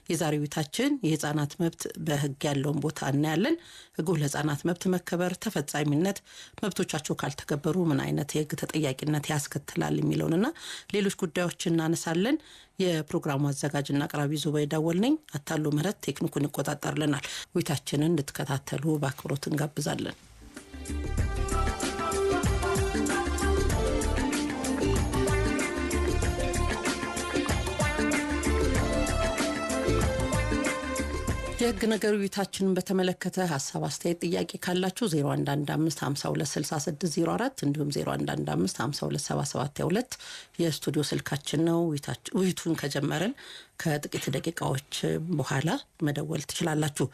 የዛሬው ውይይታችን የህፃናት መብት በህግ ያለውን ቦታ እናያለን። ህጉ ለህፃናት መብት መከበር ተፈጻሚነት መብቶቻቸው ካልተከበሩ ምን አይነት የህግ ተጠያቂነት ያስከትላል የሚለውንና ሌሎች ጉዳዮችን እናነሳለን። የፕሮግራሙ አዘጋጅና አቅራቢ ዙባይ ዳወል ነኝ። አታሎ ምህረት ቴክኒኩን ይቆጣጠርልናል። ውይይታችንን እንድትከታተሉ በአክብሮት እንጋብዛለን። የህግ ነገር ውይይታችንን በተመለከተ ሀሳብ አስተያየት ጥያቄ ካላችሁ 0115526604 እንዲሁም 0115527722 የስቱዲዮ ስልካችን ነው። ውይይቱን ከጀመረን ከጥቂት ደቂቃዎች በኋላ መደወል ትችላላችሁ።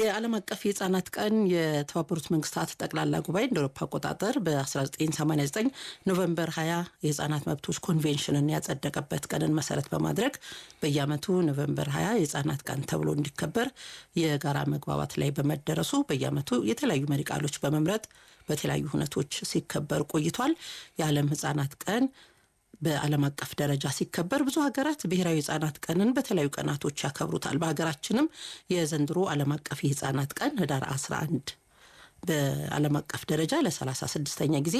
የዓለም አቀፍ የህፃናት ቀን የተባበሩት መንግስታት ጠቅላላ ጉባኤ እንደ አውሮፓ አቆጣጠር በ1989 ኖቬምበር 20 የህፃናት መብቶች ኮንቬንሽንን ያጸደቀበት ቀንን መሰረት በማድረግ በየዓመቱ ኖቬምበር 20 የህፃናት ቀን ተብሎ እንዲከበር የጋራ መግባባት ላይ በመደረሱ በየዓመቱ የተለያዩ መሪ ቃሎች በመምረጥ በተለያዩ ሁነቶች ሲከበር ቆይቷል። የዓለም ህፃናት ቀን በዓለም አቀፍ ደረጃ ሲከበር ብዙ ሀገራት ብሔራዊ ህፃናት ቀንን በተለያዩ ቀናቶች ያከብሩታል። በሀገራችንም የዘንድሮ ዓለም አቀፍ የህፃናት ቀን ህዳር 11 በዓለም አቀፍ ደረጃ ለ36ኛ ጊዜ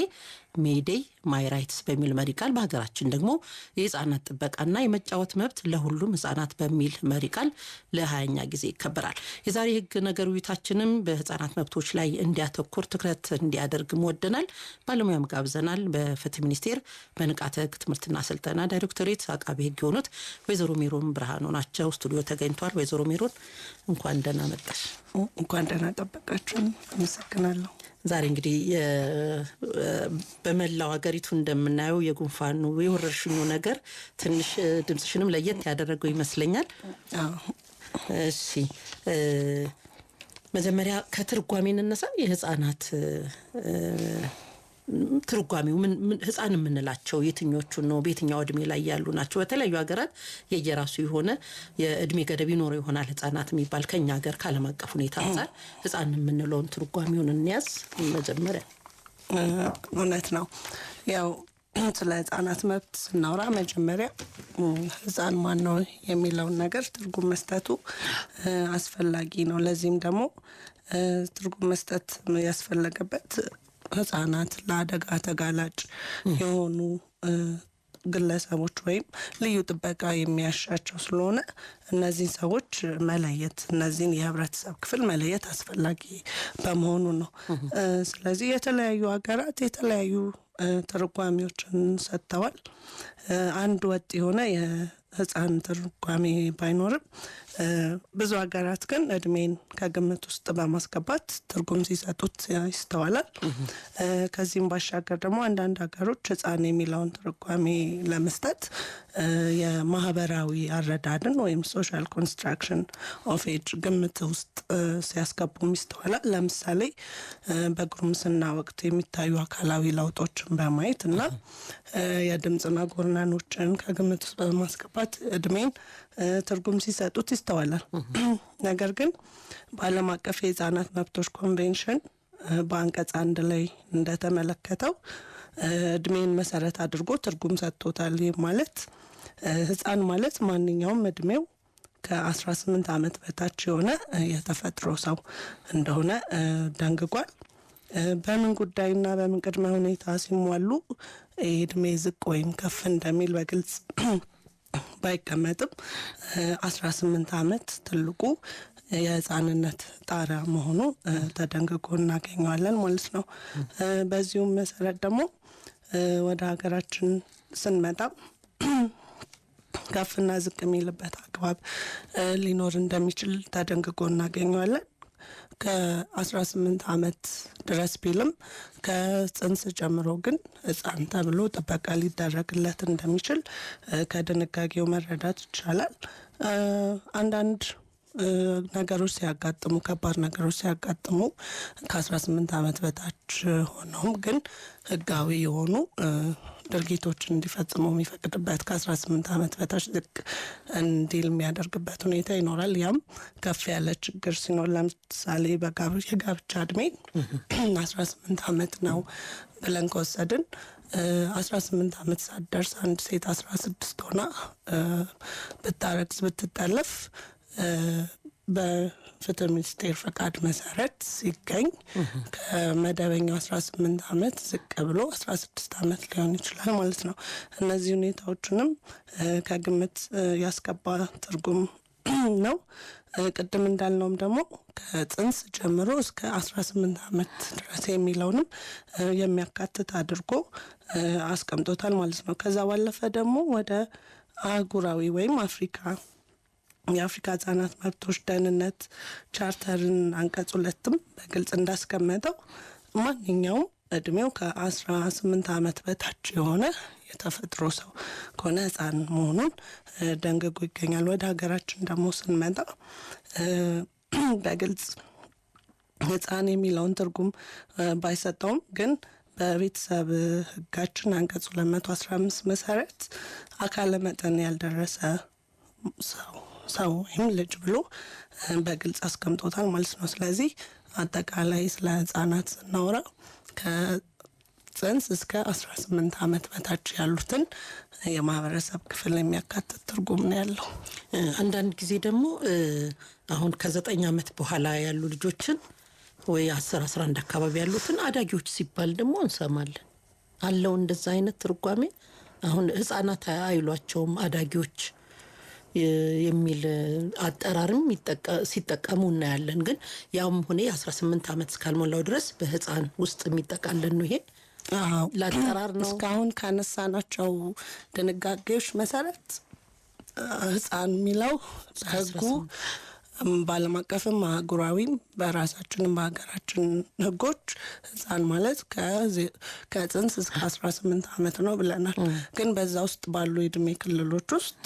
ሜይዴይ ማይ ራይትስ በሚል መሪ ቃል በሀገራችን ደግሞ የህፃናት ጥበቃና የመጫወት መብት ለሁሉም ህፃናት በሚል መሪ ቃል ለ20ኛ ጊዜ ይከበራል። የዛሬ ህግ ነገር ውይይታችንም በህፃናት መብቶች ላይ እንዲያተኩር ትኩረት እንዲያደርግም ወደናል። ባለሙያም ጋብዘናል። በፍትህ ሚኒስቴር በንቃተ ህግ ትምህርትና ስልጠና ዳይሬክቶሬት አቃቤ ህግ የሆኑት ወይዘሮ ሜሮን ብርሃኑ ናቸው። ስቱዲዮ ተገኝቷል። ወይዘሮ ሜሮን እንኳን ደህና መጣሽ። እንኳን ደህና ጠበቃችሁ። አመሰግናለሁ። ዛሬ እንግዲህ በመላው ሀገሪቱ እንደምናየው የጉንፋኑ የወረርሽኙ ነገር ትንሽ ድምጽሽንም ለየት ያደረገው ይመስለኛል። እሺ መጀመሪያ ከትርጓሜ እንነሳ። የህፃናት ትርጓሜው ምን ህፃን የምንላቸው የትኞቹ ነው? በየትኛው እድሜ ላይ ያሉ ናቸው? በተለያዩ ሀገራት የየራሱ የሆነ የእድሜ ገደብ ይኖረው ይሆናል ህፃናት የሚባል። ከኛ ሀገር ካለም አቀፍ ሁኔታ አንፃር ህፃን የምንለውን ትርጓሜውን እንያዝ። መጀመሪያ እውነት ነው ያው ስለ ህፃናት መብት ስናወራ መጀመሪያ ህፃን ማን ነው የሚለውን ነገር ትርጉም መስጠቱ አስፈላጊ ነው። ለዚህም ደግሞ ትርጉም መስጠት ያስፈለገበት ህፃናት ለአደጋ ተጋላጭ የሆኑ ግለሰቦች ወይም ልዩ ጥበቃ የሚያሻቸው ስለሆነ እነዚህን ሰዎች መለየት፣ እነዚህን የህብረተሰብ ክፍል መለየት አስፈላጊ በመሆኑ ነው። ስለዚህ የተለያዩ ሀገራት የተለያዩ ትርጓሜዎችን ሰጥተዋል። አንድ ወጥ የሆነ የህፃን ትርጓሜ ባይኖርም ብዙ ሀገራት ግን እድሜን ከግምት ውስጥ በማስገባት ትርጉም ሲሰጡት ይስተዋላል። ከዚህም ባሻገር ደግሞ አንዳንድ ሀገሮች ህፃን የሚለውን ትርጓሜ ለመስጠት የማህበራዊ አረዳድን ወይም ሶሻል ኮንስትራክሽን ኦፍ ኤጅ ግምት ውስጥ ሲያስገቡም ይስተዋላል። ለምሳሌ በጉርምስና ወቅት የሚታዩ አካላዊ ለውጦችን በማየት እና የድምጽ መጎርነኖችን ከግምት ውስጥ በማስገባት እድሜን ትርጉም ሲሰጡት ይስተዋላል። ነገር ግን በዓለም አቀፍ የህፃናት መብቶች ኮንቬንሽን በአንቀጽ 1 ላይ እንደተመለከተው እድሜን መሰረት አድርጎ ትርጉም ሰጥቶታል። ይህ ማለት ህፃን ማለት ማንኛውም እድሜው ከ18 ዓመት በታች የሆነ የተፈጥሮ ሰው እንደሆነ ደንግጓል። በምን ጉዳይና በምን ቅድመ ሁኔታ ሲሟሉ እድሜ ዝቅ ወይም ከፍ እንደሚል በግልጽ ባይቀመጥም 18 ዓመት ትልቁ የህፃንነት ጣሪያ መሆኑ ተደንግጎ እናገኘዋለን ማለት ነው። በዚሁም መሰረት ደግሞ ወደ ሀገራችን ስንመጣ ከፍና ዝቅ የሚልበት አግባብ ሊኖር እንደሚችል ተደንግጎ እናገኘዋለን። ከ18 ዓመት ድረስ ቢልም ከጽንስ ጀምሮ ግን ህፃን ተብሎ ጥበቃ ሊደረግለት እንደሚችል ከድንጋጌው መረዳት ይቻላል። አንዳንድ ነገሮች ሲያጋጥሙ ከባድ ነገሮች ሲያጋጥሙ ከ18 ዓመት በታች ሆነውም ግን ህጋዊ የሆኑ ድርጊቶችን እንዲፈጽሙ የሚፈቅድበት ከ18 ዓመት በታች ዝቅ እንዲል የሚያደርግበት ሁኔታ ይኖራል። ያም ከፍ ያለ ችግር ሲኖር ለምሳሌ የጋብቻ እድሜ 18 ዓመት ነው ብለን ከወሰድን 18 ዓመት ሳትደርስ አንድ ሴት 16 ሆና ብታረግዝ ብትጠለፍ በፍትህ ሚኒስቴር ፈቃድ መሰረት ሲገኝ ከመደበኛው 18 ዓመት ዝቅ ብሎ 16 ዓመት ሊሆን ይችላል ማለት ነው። እነዚህ ሁኔታዎችንም ከግምት ያስገባ ትርጉም ነው። ቅድም እንዳልነውም ደግሞ ከጽንስ ጀምሮ እስከ 18 ዓመት ድረስ የሚለውንም የሚያካትት አድርጎ አስቀምጦታል ማለት ነው። ከዛ ባለፈ ደግሞ ወደ አህጉራዊ ወይም የአፍሪካ ህጻናት መብቶች ደህንነት ቻርተርን አንቀጽ 2ም በግልጽ እንዳስቀመጠው ማንኛውም እድሜው ከ18 ዓመት በታች የሆነ የተፈጥሮ ሰው ከሆነ ህጻን መሆኑን ደንግጎ ይገኛል። ወደ ሀገራችን ደግሞ ስንመጣ በግልጽ ህጻን የሚለውን ትርጉም ባይሰጠውም ግን በቤተሰብ ህጋችን አንቀጽ 215 መሰረት አካለ መጠን ያልደረሰ ሰው ወይም ልጅ ብሎ በግልጽ አስቀምጦታል ማለት ነው። ስለዚህ አጠቃላይ ስለ ህጻናት ስናወራ ከጽንስ እስከ 18 ዓመት በታች ያሉትን የማህበረሰብ ክፍል የሚያካትት ትርጉም ነው ያለው። አንዳንድ ጊዜ ደግሞ አሁን ከ9 ዓመት በኋላ ያሉ ልጆችን ወይ 10-11 አካባቢ ያሉትን አዳጊዎች ሲባል ደግሞ እንሰማለን። አለው እንደዛ አይነት ትርጓሜ። አሁን ህጻናት አይሏቸውም አዳጊዎች የሚል አጠራርም ሲጠቀሙ እናያለን። ግን ያውም ሆነ 18 ዓመት እስካልሞላው ድረስ በህፃን ውስጥ የሚጠቃለል ነው። ይሄ ለአጠራር ነው። እስካሁን ካነሳናቸው ድንጋጌዎች መሰረት ህፃን የሚለው ህጉ በዓለም አቀፍም አህጉራዊም በራሳችንም በሀገራችን ህጎች ህፃን ማለት ከጽንስ እስከ 18 ዓመት ነው ብለናል። ግን በዛ ውስጥ ባሉ የእድሜ ክልሎች ውስጥ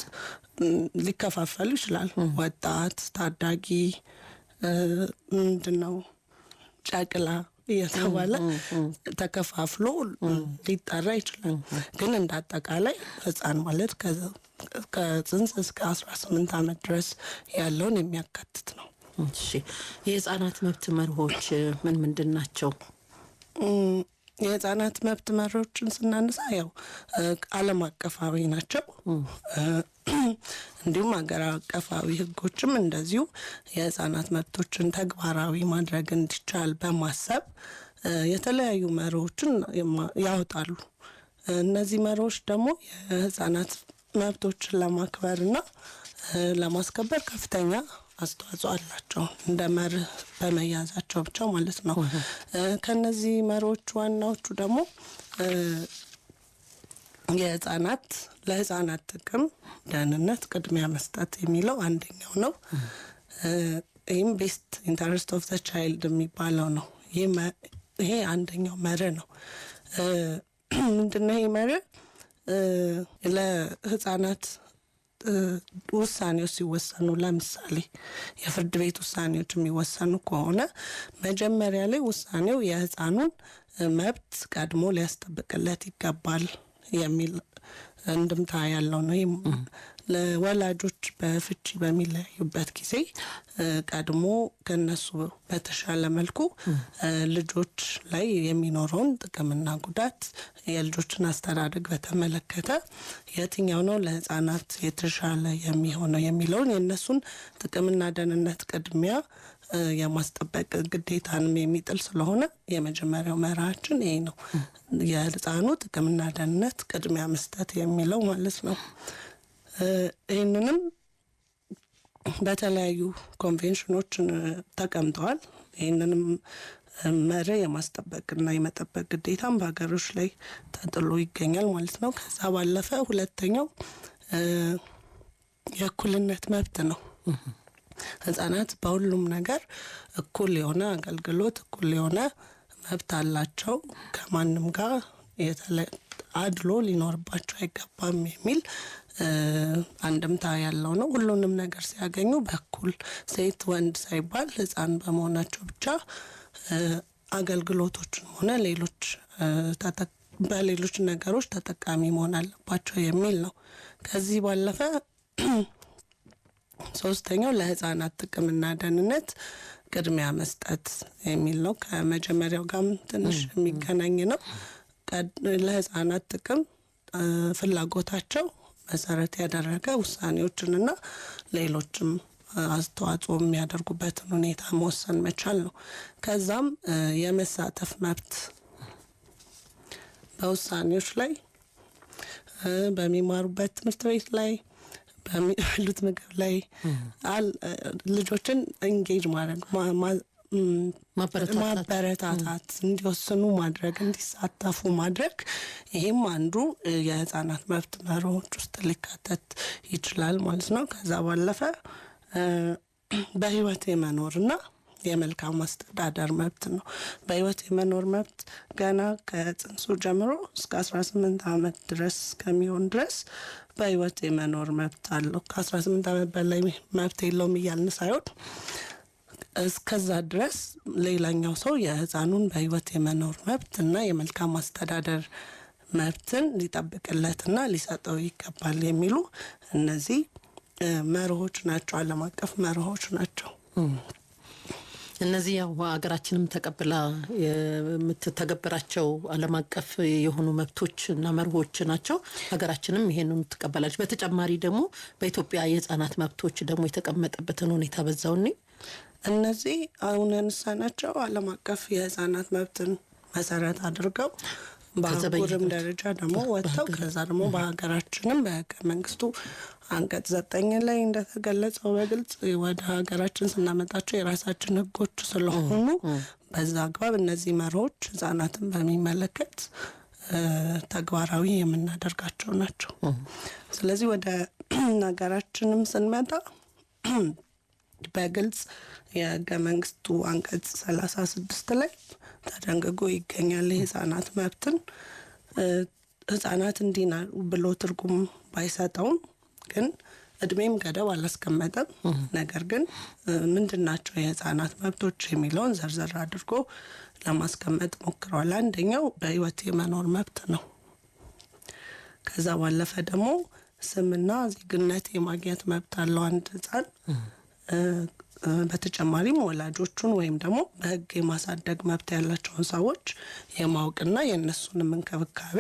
ሊከፋፈል ይችላል። ወጣት፣ ታዳጊ፣ ምንድነው ጨቅላ እየተባለ ተከፋፍሎ ሊጠራ ይችላል። ግን እንዳጠቃላይ ህፃን ማለት ከጽንስ እስከ 18 ዓመት ድረስ ያለውን የሚያካትት ነው። እሺ፣ የህፃናት መብት መርሆች ምን ምንድን ናቸው? የህፃናት መብት መርሆችን ስናነሳ ያው ዓለም አቀፋዊ ናቸው። እንዲሁም ሀገር አቀፋዊ ህጎችም እንደዚሁ የህፃናት መብቶችን ተግባራዊ ማድረግ እንዲቻል በማሰብ የተለያዩ መርሆችን ያወጣሉ። እነዚህ መርሆች ደግሞ የህፃናት መብቶችን ለማክበርና ለማስከበር ከፍተኛ አስተዋጽኦ አላቸው፣ እንደ መርህ በመያዛቸው ብቻ ማለት ነው። ከነዚህ መርሆች ዋናዎቹ ደግሞ ለህፃናት ጥቅም ደህንነት ቅድሚያ መስጠት የሚለው አንደኛው ነው። ይህም ቤስት ኢንተረስት ኦፍ ዘ ቻይልድ የሚባለው ነው። ይሄ አንደኛው መርህ ነው። ምንድነው ይሄ መርህ? ለህፃናት ውሳኔዎች ሲወሰኑ፣ ለምሳሌ የፍርድ ቤት ውሳኔዎች የሚወሰኑ ከሆነ መጀመሪያ ላይ ውሳኔው የህፃኑን መብት ቀድሞ ሊያስጠብቅለት ይገባል የሚል እንድምታ ያለው ነው። ይህም ለወላጆች በፍቺ በሚለያዩበት ጊዜ ቀድሞ ከነሱ በተሻለ መልኩ ልጆች ላይ የሚኖረውን ጥቅምና ጉዳት፣ የልጆችን አስተዳደግ በተመለከተ የትኛው ነው ለህፃናት የተሻለ የሚሆነው የሚለውን የእነሱን ጥቅምና ደህንነት ቅድሚያ የማስጠበቅ ግዴታንም የሚጥል ስለሆነ የመጀመሪያው መርሃችን ይሄ ነው። የህፃኑ ጥቅምና ደህንነት ቅድሚያ መስጠት የሚለው ማለት ነው። ይህንንም በተለያዩ ኮንቬንሽኖችን ተቀምጠዋል። ይህንንም መርህ የማስጠበቅና የመጠበቅ ግዴታም በሀገሮች ላይ ተጥሎ ይገኛል ማለት ነው። ከዛ ባለፈ ሁለተኛው የእኩልነት መብት ነው። ህጻናት በሁሉም ነገር እኩል የሆነ አገልግሎት፣ እኩል የሆነ መብት አላቸው። ከማንም ጋር አድሎ ሊኖርባቸው አይገባም የሚል አንድምታ ያለው ነው። ሁሉንም ነገር ሲያገኙ በኩል ሴት ወንድ ሳይባል ህፃን በመሆናቸው ብቻ አገልግሎቶችን ሆነ በሌሎች ነገሮች ተጠቃሚ መሆን አለባቸው የሚል ነው። ከዚህ ባለፈ ሶስተኛው ለህፃናት ጥቅምና ደህንነት ቅድሚያ መስጠት የሚል ነው። ከመጀመሪያው ጋርም ትንሽ የሚገናኝ ነው። ለህፃናት ጥቅም ፍላጎታቸው መሰረት ያደረገ ውሳኔዎችንና ሌሎችም አስተዋጽኦ የሚያደርጉበትን ሁኔታ መወሰን መቻል ነው። ከዛም የመሳተፍ መብት በውሳኔዎች ላይ በሚማሩበት ትምህርት ቤት ላይ በሚበሉት ምግብ ላይ ልጆችን ኢንጌጅ ማድረግ ማበረታታት እንዲወስኑ ማድረግ እንዲሳተፉ ማድረግ ይሄም አንዱ የህፃናት መብት መርሆች ውስጥ ሊካተት ይችላል ማለት ነው። ከዛ ባለፈ በህይወት የመኖርና የመልካም አስተዳደር መብት ነው። በህይወት የመኖር መብት ገና ከጽንሱ ጀምሮ እስከ 18 ዓመት ድረስ ከሚሆን ድረስ በህይወት የመኖር መብት አለው። ከ18 ዓመት በላይ መብት የለውም እያልን ሳይሆን እስከዛ ድረስ ሌላኛው ሰው የህፃኑን በህይወት የመኖር መብት እና የመልካም አስተዳደር መብትን ሊጠብቅለትና ሊሰጠው ይገባል የሚሉ እነዚህ መርሆች ናቸው፣ ዓለም አቀፍ መርሆች ናቸው። እነዚህ ያው ሀገራችንም ተቀብላ የምትተገብራቸው ዓለም አቀፍ የሆኑ መብቶች እና መርሆች ናቸው። ሀገራችንም ይሄንን ትቀበላለች። በተጨማሪ ደግሞ በኢትዮጵያ የህፃናት መብቶች ደግሞ የተቀመጠበትን ሁኔታ በዛውኔ እነዚህ አሁን ያነሳናቸው ዓለም አቀፍ የህፃናት መብትን መሰረት አድርገው በአህጉርም ደረጃ ደግሞ ወጥተው ከዛ ደግሞ በሀገራችንም በህገ መንግስቱ አንቀጽ 9 ላይ እንደተገለጸው በግልጽ ወደ ሀገራችን ስናመጣቸው የራሳችን ህጎች ስለሆኑ በዛ አግባብ እነዚህ መርሆች ህፃናትን በሚመለከት ተግባራዊ የምናደርጋቸው ናቸው። ስለዚህ ወደ ሀገራችንም ስንመጣ በግልጽ የህገ መንግስቱ አንቀጽ 36 ላይ ተደንግጎ ይገኛል። የህፃናት መብትን ህፃናት እንዲና ብሎ ትርጉም ባይሰጠውም ግን እድሜም ገደብ አላስቀመጠም። ነገር ግን ምንድናቸው የህፃናት መብቶች የሚለውን ዘርዘር አድርጎ ለማስቀመጥ ሞክሯል። አንደኛው በህይወት የመኖር መብት ነው። ከዛ ባለፈ ደግሞ ስምና ዜግነት የማግኘት መብት አለው አንድ ህፃን። በተጨማሪም ወላጆቹን ወይም ደግሞ በህግ የማሳደግ መብት ያላቸውን ሰዎች የማወቅና የእነሱንም እንክብካቤ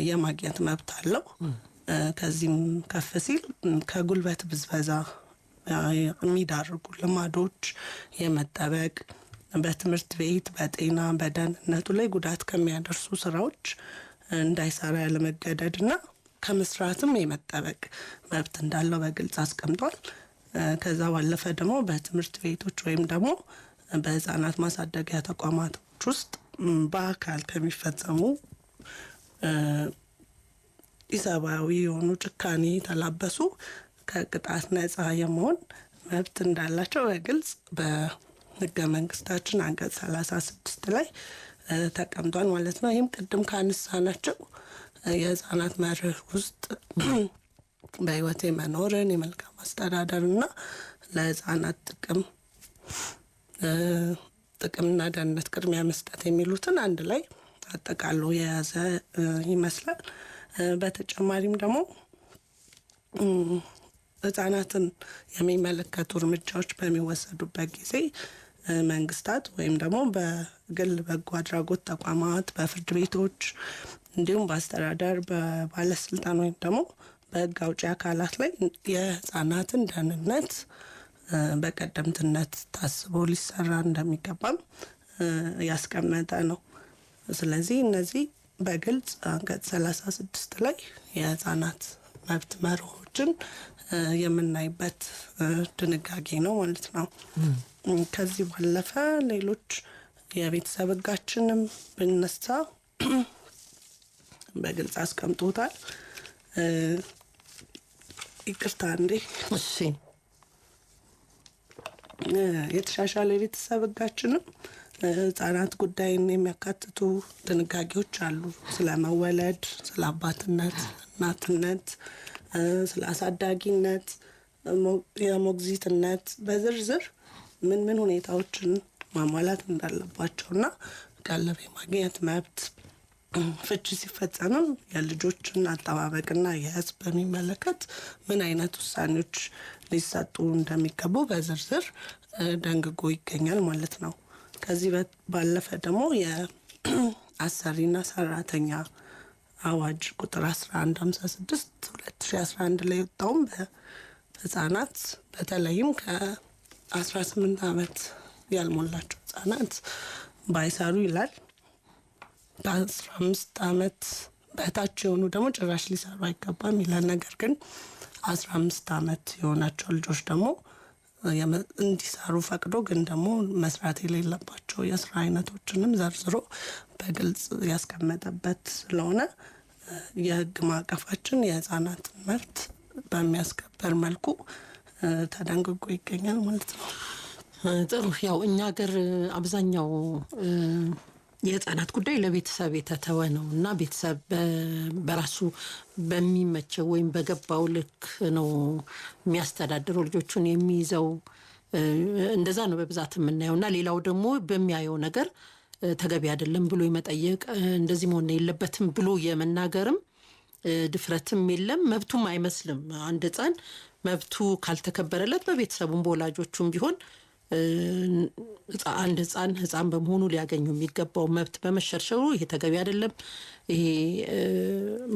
የማግኘት መብት አለው። ከዚህም ከፍ ሲል ከጉልበት ብዝበዛ የሚዳርጉ ልማዶች የመጠበቅ በትምህርት ቤት፣ በጤና፣ በደህንነቱ ላይ ጉዳት ከሚያደርሱ ስራዎች እንዳይሰራ ያለመገደድና ከመስራትም የመጠበቅ መብት እንዳለው በግልጽ አስቀምጧል። ከዛ ባለፈ ደግሞ በትምህርት ቤቶች ወይም ደግሞ በህፃናት ማሳደጊያ ተቋማቶች ውስጥ በአካል ከሚፈጸሙ ኢሰብአዊ የሆኑ ጭካኔ የተላበሱ ከቅጣት ነጻ የመሆን መብት እንዳላቸው በግልጽ በህገ መንግስታችን አንቀጽ 36 ላይ ተቀምጧል ማለት ነው። ይህም ቅድም ካነሳናቸው የህፃናት መርህ ውስጥ በህይወት የመኖርን የመልካም አስተዳደርና ለህፃናት ጥቅምና ደህንነት ቅድሚያ መስጠት የሚሉትን አንድ ላይ አጠቃሎ የያዘ ይመስላል። በተጨማሪም ደግሞ ህፃናትን የሚመለከቱ እርምጃዎች በሚወሰዱበት ጊዜ መንግስታት ወይም ደግሞ በግል በጎ አድራጎት ተቋማት፣ በፍርድ ቤቶች እንዲሁም በአስተዳደር በባለስልጣን ወይም ደግሞ በህግ አውጪ አካላት ላይ የህፃናትን ደህንነት በቀደምትነት ታስቦ ሊሰራ እንደሚገባም ያስቀመጠ ነው። ስለዚህ እነዚህ በግልጽ አንቀጽ 36 ላይ የህፃናት መብት መርሆችን የምናይበት ድንጋጌ ነው ማለት ነው። ከዚህ ባለፈ ሌሎች የቤተሰብ ህጋችንም ብነሳ በግልጽ አስቀምጦታል። ይቅርታ እንዴ እሺ የተሻሻለ የቤተሰብ ህጋችንም ህፃናት ጉዳይን የሚያካትቱ ድንጋጌዎች አሉ። ስለ መወለድ፣ ስለ አባትነት፣ እናትነት፣ ስለ አሳዳጊነት፣ የሞግዚትነት በዝርዝር ምን ሁኔታዎችን ማሟላት እንዳለባቸውና ቀለብ የማግኘት መብት፣ ፍቺ ሲፈጸምም የልጆችን አጠባበቅና የህዝብ በሚመለከት ምን አይነት ውሳኔዎች ሊሰጡ እንደሚገቡ በዝርዝር ደንግጎ ይገኛል ማለት ነው። ከዚህ ባለፈ ደግሞ አሰሪና ሰራተኛ አዋጅ ቁጥር 1156 2011 ላይ ወጣው በህፃናት በተለይም ከ18 ዓመት ያልሞላቸው ህፃናት ባይሰሩ ይላል። ከ15 ዓመት በታች የሆኑ ደግሞ ጭራሽ ሊሰሩ አይገባም ይላል። ነገር ግን 15 ዓመት የሆናቸው ልጆች ደግሞ እንዲሰሩ ፈቅዶ ግን ደግሞ መስራት የሌለባቸው የስራ አይነቶችንም ዘርዝሮ በግልጽ ያስቀመጠበት ስለሆነ የህግ ማዕቀፋችን የህፃናት መብት በሚያስከበር መልኩ ተደንግጎ ይገኛል ማለት ነው። ጥሩ። ያው እኛ ሀገር አብዛኛው የህፃናት ጉዳይ ለቤተሰብ የተተወ ነው እና ቤተሰብ በራሱ በሚመቸው ወይም በገባው ልክ ነው የሚያስተዳድረው ልጆቹን የሚይዘው። እንደዛ ነው በብዛት የምናየው እና ሌላው ደግሞ በሚያየው ነገር ተገቢ አይደለም ብሎ የመጠየቅ እንደዚህ መሆን የለበትም ብሎ የመናገርም ድፍረትም የለም፣ መብቱም አይመስልም። አንድ ህፃን መብቱ ካልተከበረለት በቤተሰቡም በወላጆቹም ቢሆን አንድ ህፃን በመሆኑ ሊያገኙ የሚገባው መብት በመሸርሸሩ ይሄ ተገቢ አይደለም፣ ይሄ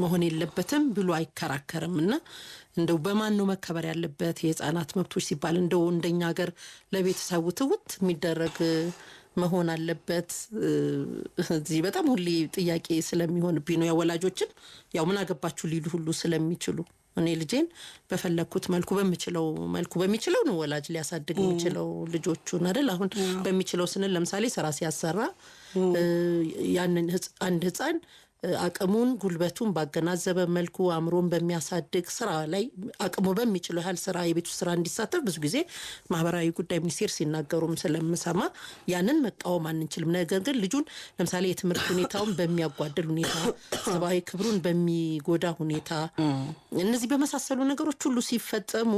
መሆን የለበትም ብሎ አይከራከርም። እና እንደው በማን ነው መከበር ያለበት የህፃናት መብቶች ሲባል እንደው እንደኛ ሀገር ለቤተሰቡ ትውት የሚደረግ መሆን አለበት። እዚህ በጣም ሁሌ ጥያቄ ስለሚሆንብኝ ነው። ወላጆችም ያው ምን አገባችሁ ሊሉ ሁሉ ስለሚችሉ እኔ ልጄን በፈለኩት መልኩ በሚችለው ነው ወላጅ ሊያሳድግ የሚችለው ልጆቹን አይደል። አሁን በሚችለው ስንል ለምሳሌ ስራ ሲያሰራ ያንን አንድ ህፃን አቅሙን ጉልበቱን ባገናዘበ መልኩ አእምሮን በሚያሳድግ ስራ ላይ አቅሙ በሚችለው ያህል ስራ የቤቱ ስራ እንዲሳተፍ ብዙ ጊዜ ማህበራዊ ጉዳይ ሚኒስቴር ሲናገሩም ስለምሰማ ያንን መቃወም አንችልም። ነገር ግን ልጁን ለምሳሌ የትምህርት ሁኔታውን በሚያጓድል ሁኔታ፣ ሰብአዊ ክብሩን በሚጎዳ ሁኔታ እነዚህ በመሳሰሉ ነገሮች ሁሉ ሲፈጸሙ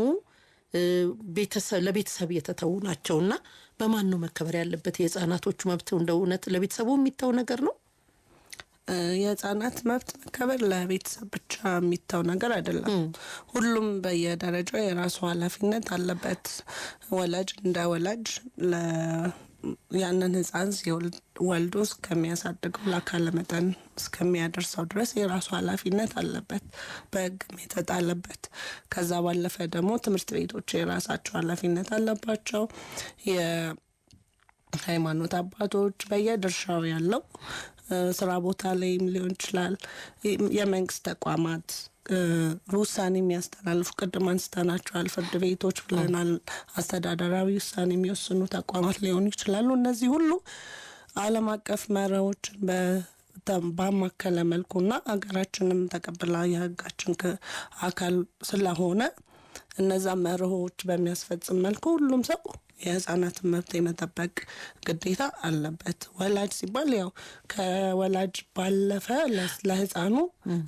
ለቤተሰብ የተተው ናቸውና በማን ነው መከበር ያለበት የህፃናቶቹ መብት? እንደው እውነት ለቤተሰቡ የሚተው ነገር ነው? የህፃናት መብት መከበር ለቤተሰብ ብቻ የሚተው ነገር አይደለም። ሁሉም በየደረጃው የራሱ ኃላፊነት አለበት። ወላጅ እንደ ወላጅ ያንን ህፃን ወልዶ እስከሚያሳድገው ለአካለ መጠን እስከሚያደርሰው ድረስ የራሱ ኃላፊነት አለበት፣ በህግም የተጣለበት። ከዛ ባለፈ ደግሞ ትምህርት ቤቶች የራሳቸው ኃላፊነት አለባቸው። የሃይማኖት አባቶች በየድርሻው ያለው ስራ ቦታ ላይም ሊሆን ይችላል። የመንግስት ተቋማት ውሳኔ የሚያስተላልፉ ቅድም አንስተናቸዋል፣ ፍርድ ቤቶች ብለናል። አስተዳደራዊ ውሳኔ የሚወስኑ ተቋማት ሊሆኑ ይችላሉ። እነዚህ ሁሉ ዓለም አቀፍ መርሆችን ባማከለ መልኩና ሀገራችንም ተቀብላ የህጋችን አካል ስለሆነ እነዛ መርሆች በሚያስፈጽም መልኩ ሁሉም ሰው የህፃናትን መብት የመጠበቅ ግዴታ አለበት። ወላጅ ሲባል ያው ከወላጅ ባለፈ ለህፃኑ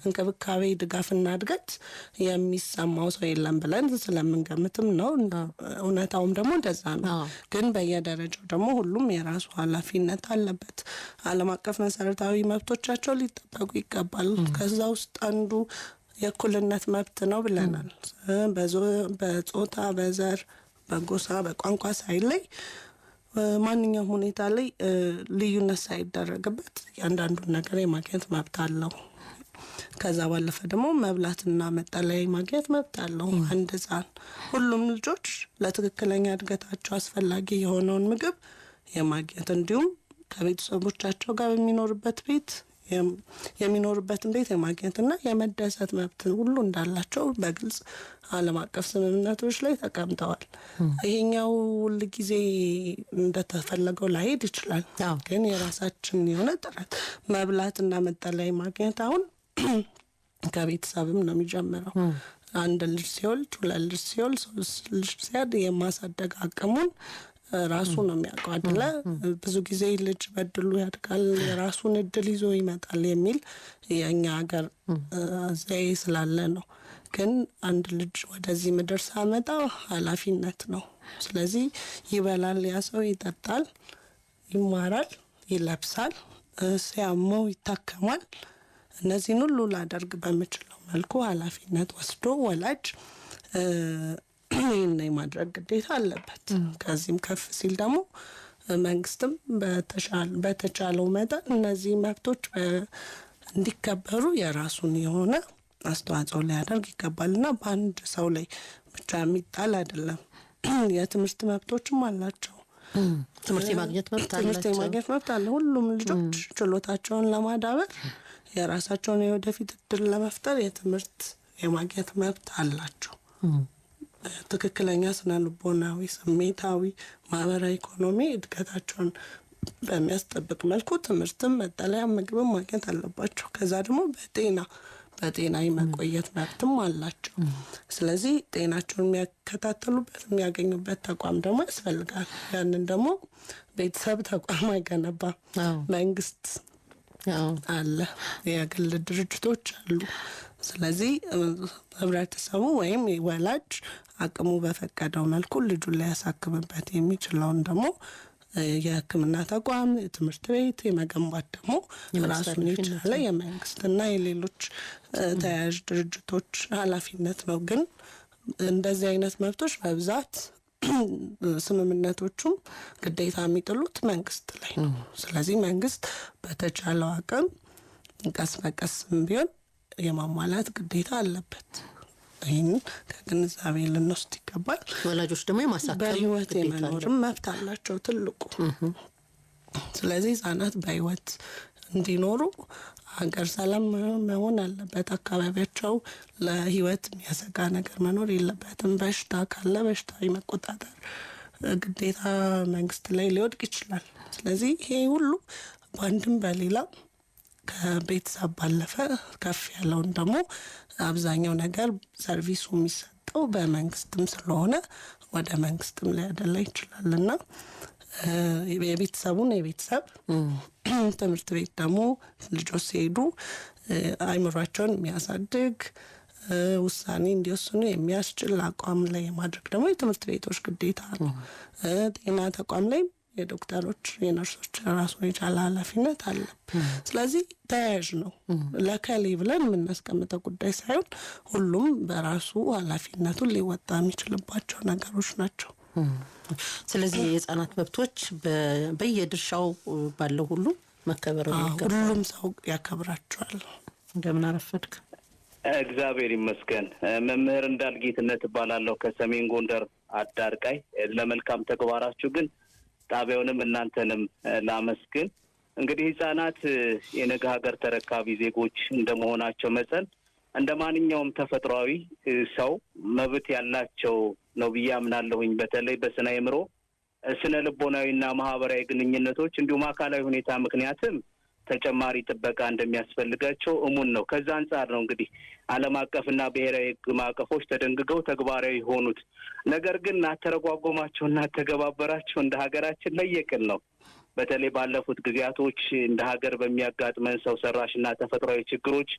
እንክብካቤ፣ ድጋፍና እድገት የሚሰማው ሰው የለም ብለን ስለምንገምትም ነው። እውነታውም ደግሞ እንደዛ ነው። ግን በየደረጃው ደግሞ ሁሉም የራሱ ኃላፊነት አለበት። ዓለም አቀፍ መሰረታዊ መብቶቻቸው ሊጠበቁ ይገባል። ከዛ ውስጥ አንዱ የእኩልነት መብት ነው ብለናል። በጾታ፣ በዘር፣ በጎሳ፣ በቋንቋ ሳይለይ ማንኛውም ሁኔታ ላይ ልዩነት ሳይደረግበት እያንዳንዱን ነገር የማግኘት መብት አለው። ከዛ ባለፈ ደግሞ መብላትና መጠለያ የማግኘት መብት አለው አንድ ህፃን። ሁሉም ልጆች ለትክክለኛ እድገታቸው አስፈላጊ የሆነውን ምግብ የማግኘት እንዲሁም ከቤተሰቦቻቸው ጋር የሚኖርበትን ቤት የማግኘትና የመደሰት መብት ሁሉ እንዳላቸው በግልጽ ዓለም አቀፍ ስምምነቶች ላይ ተቀምጠዋል። ይሄኛው ሁል ጊዜ እንደተፈለገው ላይሄድ ይችላል። ግን የራሳችን የሆነ ጥረት መብላትና መጠለያ ማግኘት አሁን ከቤተሰብም ነው የሚጀምረው። አንድ ልጅ ሲወልድ፣ ሁለት ልጅ ሲወልድ፣ ሶስት ልጅ ሲያድግ የማሳደግ አቅሙን ራሱ ነው የሚያውቀው አይደለ? ብዙ ጊዜ ልጅ በድሉ ያድጋል፣ የራሱን እድል ይዞ ይመጣል የሚል የኛ ሀገር ዘዬ ስላለ ነው። ግን አንድ ልጅ ወደዚህ ምድር ሳመጣ ኃላፊነት ነው። ስለዚህ ይበላል፣ ያ ሰው ይጠጣል፣ ይማራል፣ ይለብሳል፣ ሲያመው ይታከማል። እነዚህን ሁሉ ላደርግ በምችለው መልኩ ኃላፊነት ወስዶ ወላጅ ይህን የማድረግ ግዴታ አለበት። ከዚህም ከፍ ሲል ደግሞ መንግስትም በተቻለው መጠን እነዚህ መብቶች እንዲከበሩ የራሱን የሆነ አስተዋጽኦ ሊያደርግ ይገባልና በአንድ ሰው ላይ ብቻ የሚጣል አይደለም። የትምህርት መብቶችም አላቸው። ትምህርት የማግኘት መብት አለ። ሁሉም ልጆች ችሎታቸውን ለማዳበር የራሳቸውን የወደፊት እድል ለመፍጠር የትምህርት የማግኘት መብት አላቸው። ትክክለኛ ስነልቦናዊ፣ ስሜታዊ፣ ማህበራዊ፣ ኢኮኖሚ እድገታቸውን በሚያስጠብቅ መልኩ ትምህርትም፣ መጠለያ፣ ምግብም ማግኘት አለባቸው። ከዛ ደግሞ በጤና የመቆየት መብትም አላቸው። ስለዚህ ጤናቸውን የሚያከታተሉበት የሚያገኙበት ተቋም ደግሞ ያስፈልጋል። ያንን ደግሞ ቤተሰብ ተቋም አይገነባም። መንግስት አለ፣ የግል ድርጅቶች አሉ። ስለዚህ ህብረተሰቡ ወይም ወላጅ አቅሙ በፈቀደው መልኩ ልጁን ሊያሳክምበት የሚችለውን ደግሞ የሕክምና ተቋም፣ የትምህርት ቤት የመገንባት ደግሞ ራሱን የቻለ የመንግስትና የሌሎች ተያያዥ ድርጅቶች ኃላፊነት ነው። ግን እንደዚህ አይነት መብቶች በብዛት ስምምነቶቹም ግዴታ የሚጥሉት መንግስት ላይ ነው። ስለዚህ መንግስት በተቻለው አቅም ቀስ በቀስም ቢሆን የማሟላት ግዴታ አለበት። ይህን ከግንዛቤ ልንወስድ ይገባል። ወላጆች ደግሞ የማሳከም በህይወት የመኖርም መብት አላቸው ትልቁ። ስለዚህ ህጻናት በህይወት እንዲኖሩ ሀገር ሰላም መሆን አለበት። አካባቢያቸው ለህይወት የሚያሰጋ ነገር መኖር የለበትም። በሽታ ካለ በሽታ የመቆጣጠር ግዴታ መንግስት ላይ ሊወድቅ ይችላል። ስለዚህ ይሄ ሁሉ በአንድም በሌላ ከቤተሰብ ባለፈ ከፍ ያለውን ደግሞ አብዛኛው ነገር ሰርቪሱ የሚሰጠው በመንግስትም ስለሆነ ወደ መንግስትም ሊያደላ ይችላልና የቤተሰብ ትምህርት ቤት ደግሞ ልጆች ሲሄዱ አይምሯቸውን የሚያሳድግ ውሳኔ እንዲወስኑ የሚያስችል አቋም ላይ የማድረግ ደግሞ የትምህርት ቤቶች ግዴታ ነው። ጤና ተቋም ላይ የዶክተሮች የነርሶች ራሱን የቻለ ኃላፊነት አለ። ስለዚህ ተያያዥ ነው። ለከሌ ብለን የምናስቀምጠው ጉዳይ ሳይሆን ሁሉም በራሱ ኃላፊነቱን ሊወጣ የሚችልባቸው ነገሮች ናቸው። ስለዚህ የህጻናት መብቶች በየድርሻው ባለው ሁሉ መከበር ይገባል። ሁሉም ሰው ያከብራቸዋል። እንደምን አረፈድክ? እግዚአብሔር ይመስገን። መምህር እንዳልጌትነት እባላለሁ ከሰሜን ጎንደር አዳርቃይ። ለመልካም ተግባራችሁ ግን ጣቢያውንም እናንተንም ላመስግን። እንግዲህ ህጻናት የነገ ሀገር ተረካቢ ዜጎች እንደመሆናቸው መጠን እንደ ማንኛውም ተፈጥሯዊ ሰው መብት ያላቸው ነው ብዬ አምናለሁኝ። በተለይ በስነ አእምሮ፣ ስነ ልቦናዊና ማህበራዊ ግንኙነቶች እንዲሁም አካላዊ ሁኔታ ምክንያትም ተጨማሪ ጥበቃ እንደሚያስፈልጋቸው እሙን ነው። ከዛ አንጻር ነው እንግዲህ ዓለም አቀፍና ብሔራዊ ህግ ማዕቀፎች ተደንግገው ተግባራዊ ሆኑት። ነገር ግን አተረጓጎማቸውና ተገባበራቸው እንደ ሀገራችን ለየቅል ነው። በተለይ ባለፉት ጊዜያቶች እንደ ሀገር በሚያጋጥመን ሰው ሰራሽና ተፈጥሯዊ ችግሮች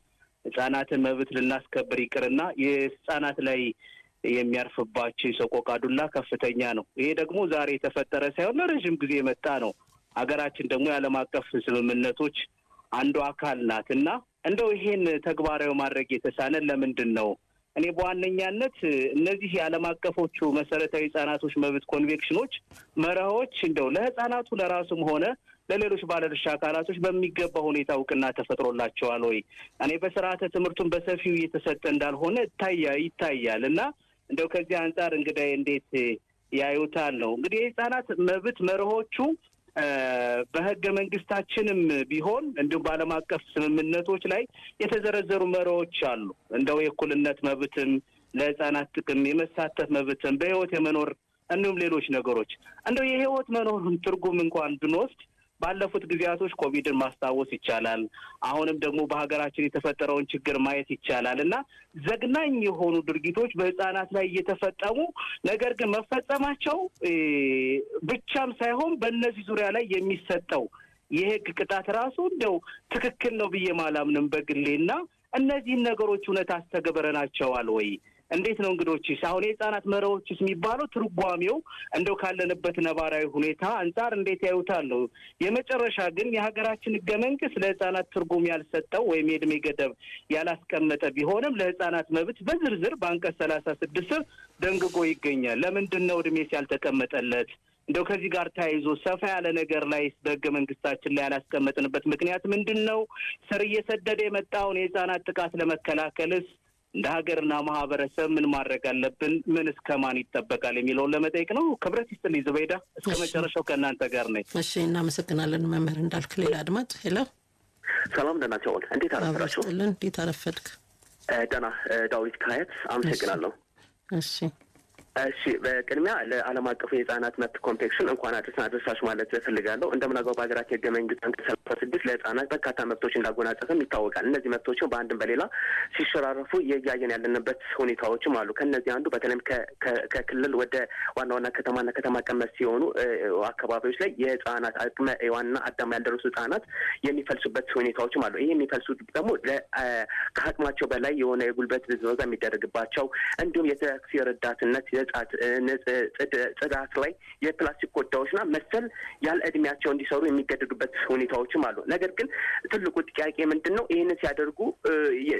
ህጻናትን መብት ልናስከብር ይቅርና የህጻናት ላይ የሚያርፍባቸው የሰቆቃ ዱላ ከፍተኛ ነው። ይሄ ደግሞ ዛሬ የተፈጠረ ሳይሆን ለረጅም ጊዜ የመጣ ነው። ሀገራችን ደግሞ የዓለም አቀፍ ስምምነቶች አንዱ አካል ናትና እንደው ይሄን ተግባራዊ ማድረግ የተሳነን ለምንድን ነው? እኔ በዋነኛነት እነዚህ የዓለም አቀፎቹ መሰረታዊ ህጻናቶች መብት ኮንቬንሽኖች መርሆች እንደው ለህጻናቱ ለራሱም ሆነ ለሌሎች ባለድርሻ አካላቶች በሚገባ ሁኔታ እውቅና ተፈጥሮላቸዋል ወይ? እኔ በስርዓተ ትምህርቱን በሰፊው እየተሰጠ እንዳልሆነ ይታያል እና እንደው ከዚህ አንጻር እንግዲህ እንዴት ያዩታል ነው? እንግዲህ የህጻናት መብት መርሆቹ በህገ መንግስታችንም ቢሆን እንዲሁም በዓለም አቀፍ ስምምነቶች ላይ የተዘረዘሩ መርሆች አሉ። እንደው የእኩልነት መብትም፣ ለህጻናት ጥቅም የመሳተፍ መብትም፣ በህይወት የመኖር እንዲሁም ሌሎች ነገሮች እንደው የህይወት መኖሩን ትርጉም እንኳን ብንወስድ ባለፉት ጊዜያቶች ኮቪድን ማስታወስ ይቻላል። አሁንም ደግሞ በሀገራችን የተፈጠረውን ችግር ማየት ይቻላል እና ዘግናኝ የሆኑ ድርጊቶች በህጻናት ላይ እየተፈጸሙ ነገር ግን መፈጸማቸው ብቻም ሳይሆን በእነዚህ ዙሪያ ላይ የሚሰጠው የህግ ቅጣት ራሱ እንደው ትክክል ነው ብዬ ማላምንም በግሌና እነዚህን ነገሮች እውነት አስተገበረናቸዋል ወይ? እንዴት ነው እንግዶች አሁን የህጻናት መርሆችስ የሚባለው ትርጓሜው እንደው ካለንበት ነባራዊ ሁኔታ አንጻር እንዴት ያዩታል ነው? የመጨረሻ ግን የሀገራችን ህገ መንግስት ለህጻናት ትርጉም ያልሰጠው ወይም የእድሜ ገደብ ያላስቀመጠ ቢሆንም ለህጻናት መብት በዝርዝር በአንቀጽ 36 ደንግጎ ይገኛል። ለምንድን ነው እድሜስ ያልተቀመጠለት? እንደው ከዚህ ጋር ተያይዞ ሰፋ ያለ ነገር ላይ በሕገ መንግስታችን ላይ ያላስቀመጥንበት ምክንያት ምንድነው? ስር እየሰደደ የመጣውን የህፃናት ጥቃት ለመከላከልስ እንደ ሀገርና ማህበረሰብ ምን ማድረግ አለብን? ምን እስከማን ይጠበቃል የሚለውን ለመጠየቅ ነው። ክብረት ይስጥልኝ ዙበይዳ፣ እስከ መጨረሻው ከእናንተ ጋር ነኝ። እሺ፣ እናመሰግናለን መምህር እንዳልክ። ሌላ አድማጭ። ሄሎ፣ ሰላም ደህና ናቸው። እንዴት አረፈዳችሁ? እንዴት አረፈድክ? ደህና ዳዊት ካየት አመሰግናለሁ። እሺ በቅድሚያ ለዓለም አቀፉ የህጻናት መብት ኮንቬንሽን እንኳን አደረሳችሁ ማለት እፈልጋለሁ። እንደምናውቀው በሀገራችን ህገ መንግስት አንቀጽ 36 ለህጻናት በርካታ መብቶች እንዳጎናጸፈም ይታወቃል። እነዚህ መብቶችም በአንድም በሌላ ሲሸራረፉ እያየን ያለንበት ሁኔታዎችም አሉ። ከእነዚህ አንዱ በተለይም ከክልል ወደ ዋና ዋና ከተማና ከተማ ቀመስ ሲሆኑ አካባቢዎች ላይ የህጻናት አቅመ ሔዋንና አዳም ያልደረሱ ህጻናት የሚፈልሱበት ሁኔታዎችም አሉ። ይህ የሚፈልሱት ደግሞ ከአቅማቸው በላይ የሆነ የጉልበት ብዝበዛ የሚደረግባቸው እንዲሁም የታክሲ ረዳትነት ጽዳት ላይ የፕላስቲክ ኮዳዎችና መሰል ያለ እድሜያቸው እንዲሰሩ የሚገደዱበት ሁኔታዎችም አሉ። ነገር ግን ትልቁ ጥያቄ ምንድን ነው? ይህንን ሲያደርጉ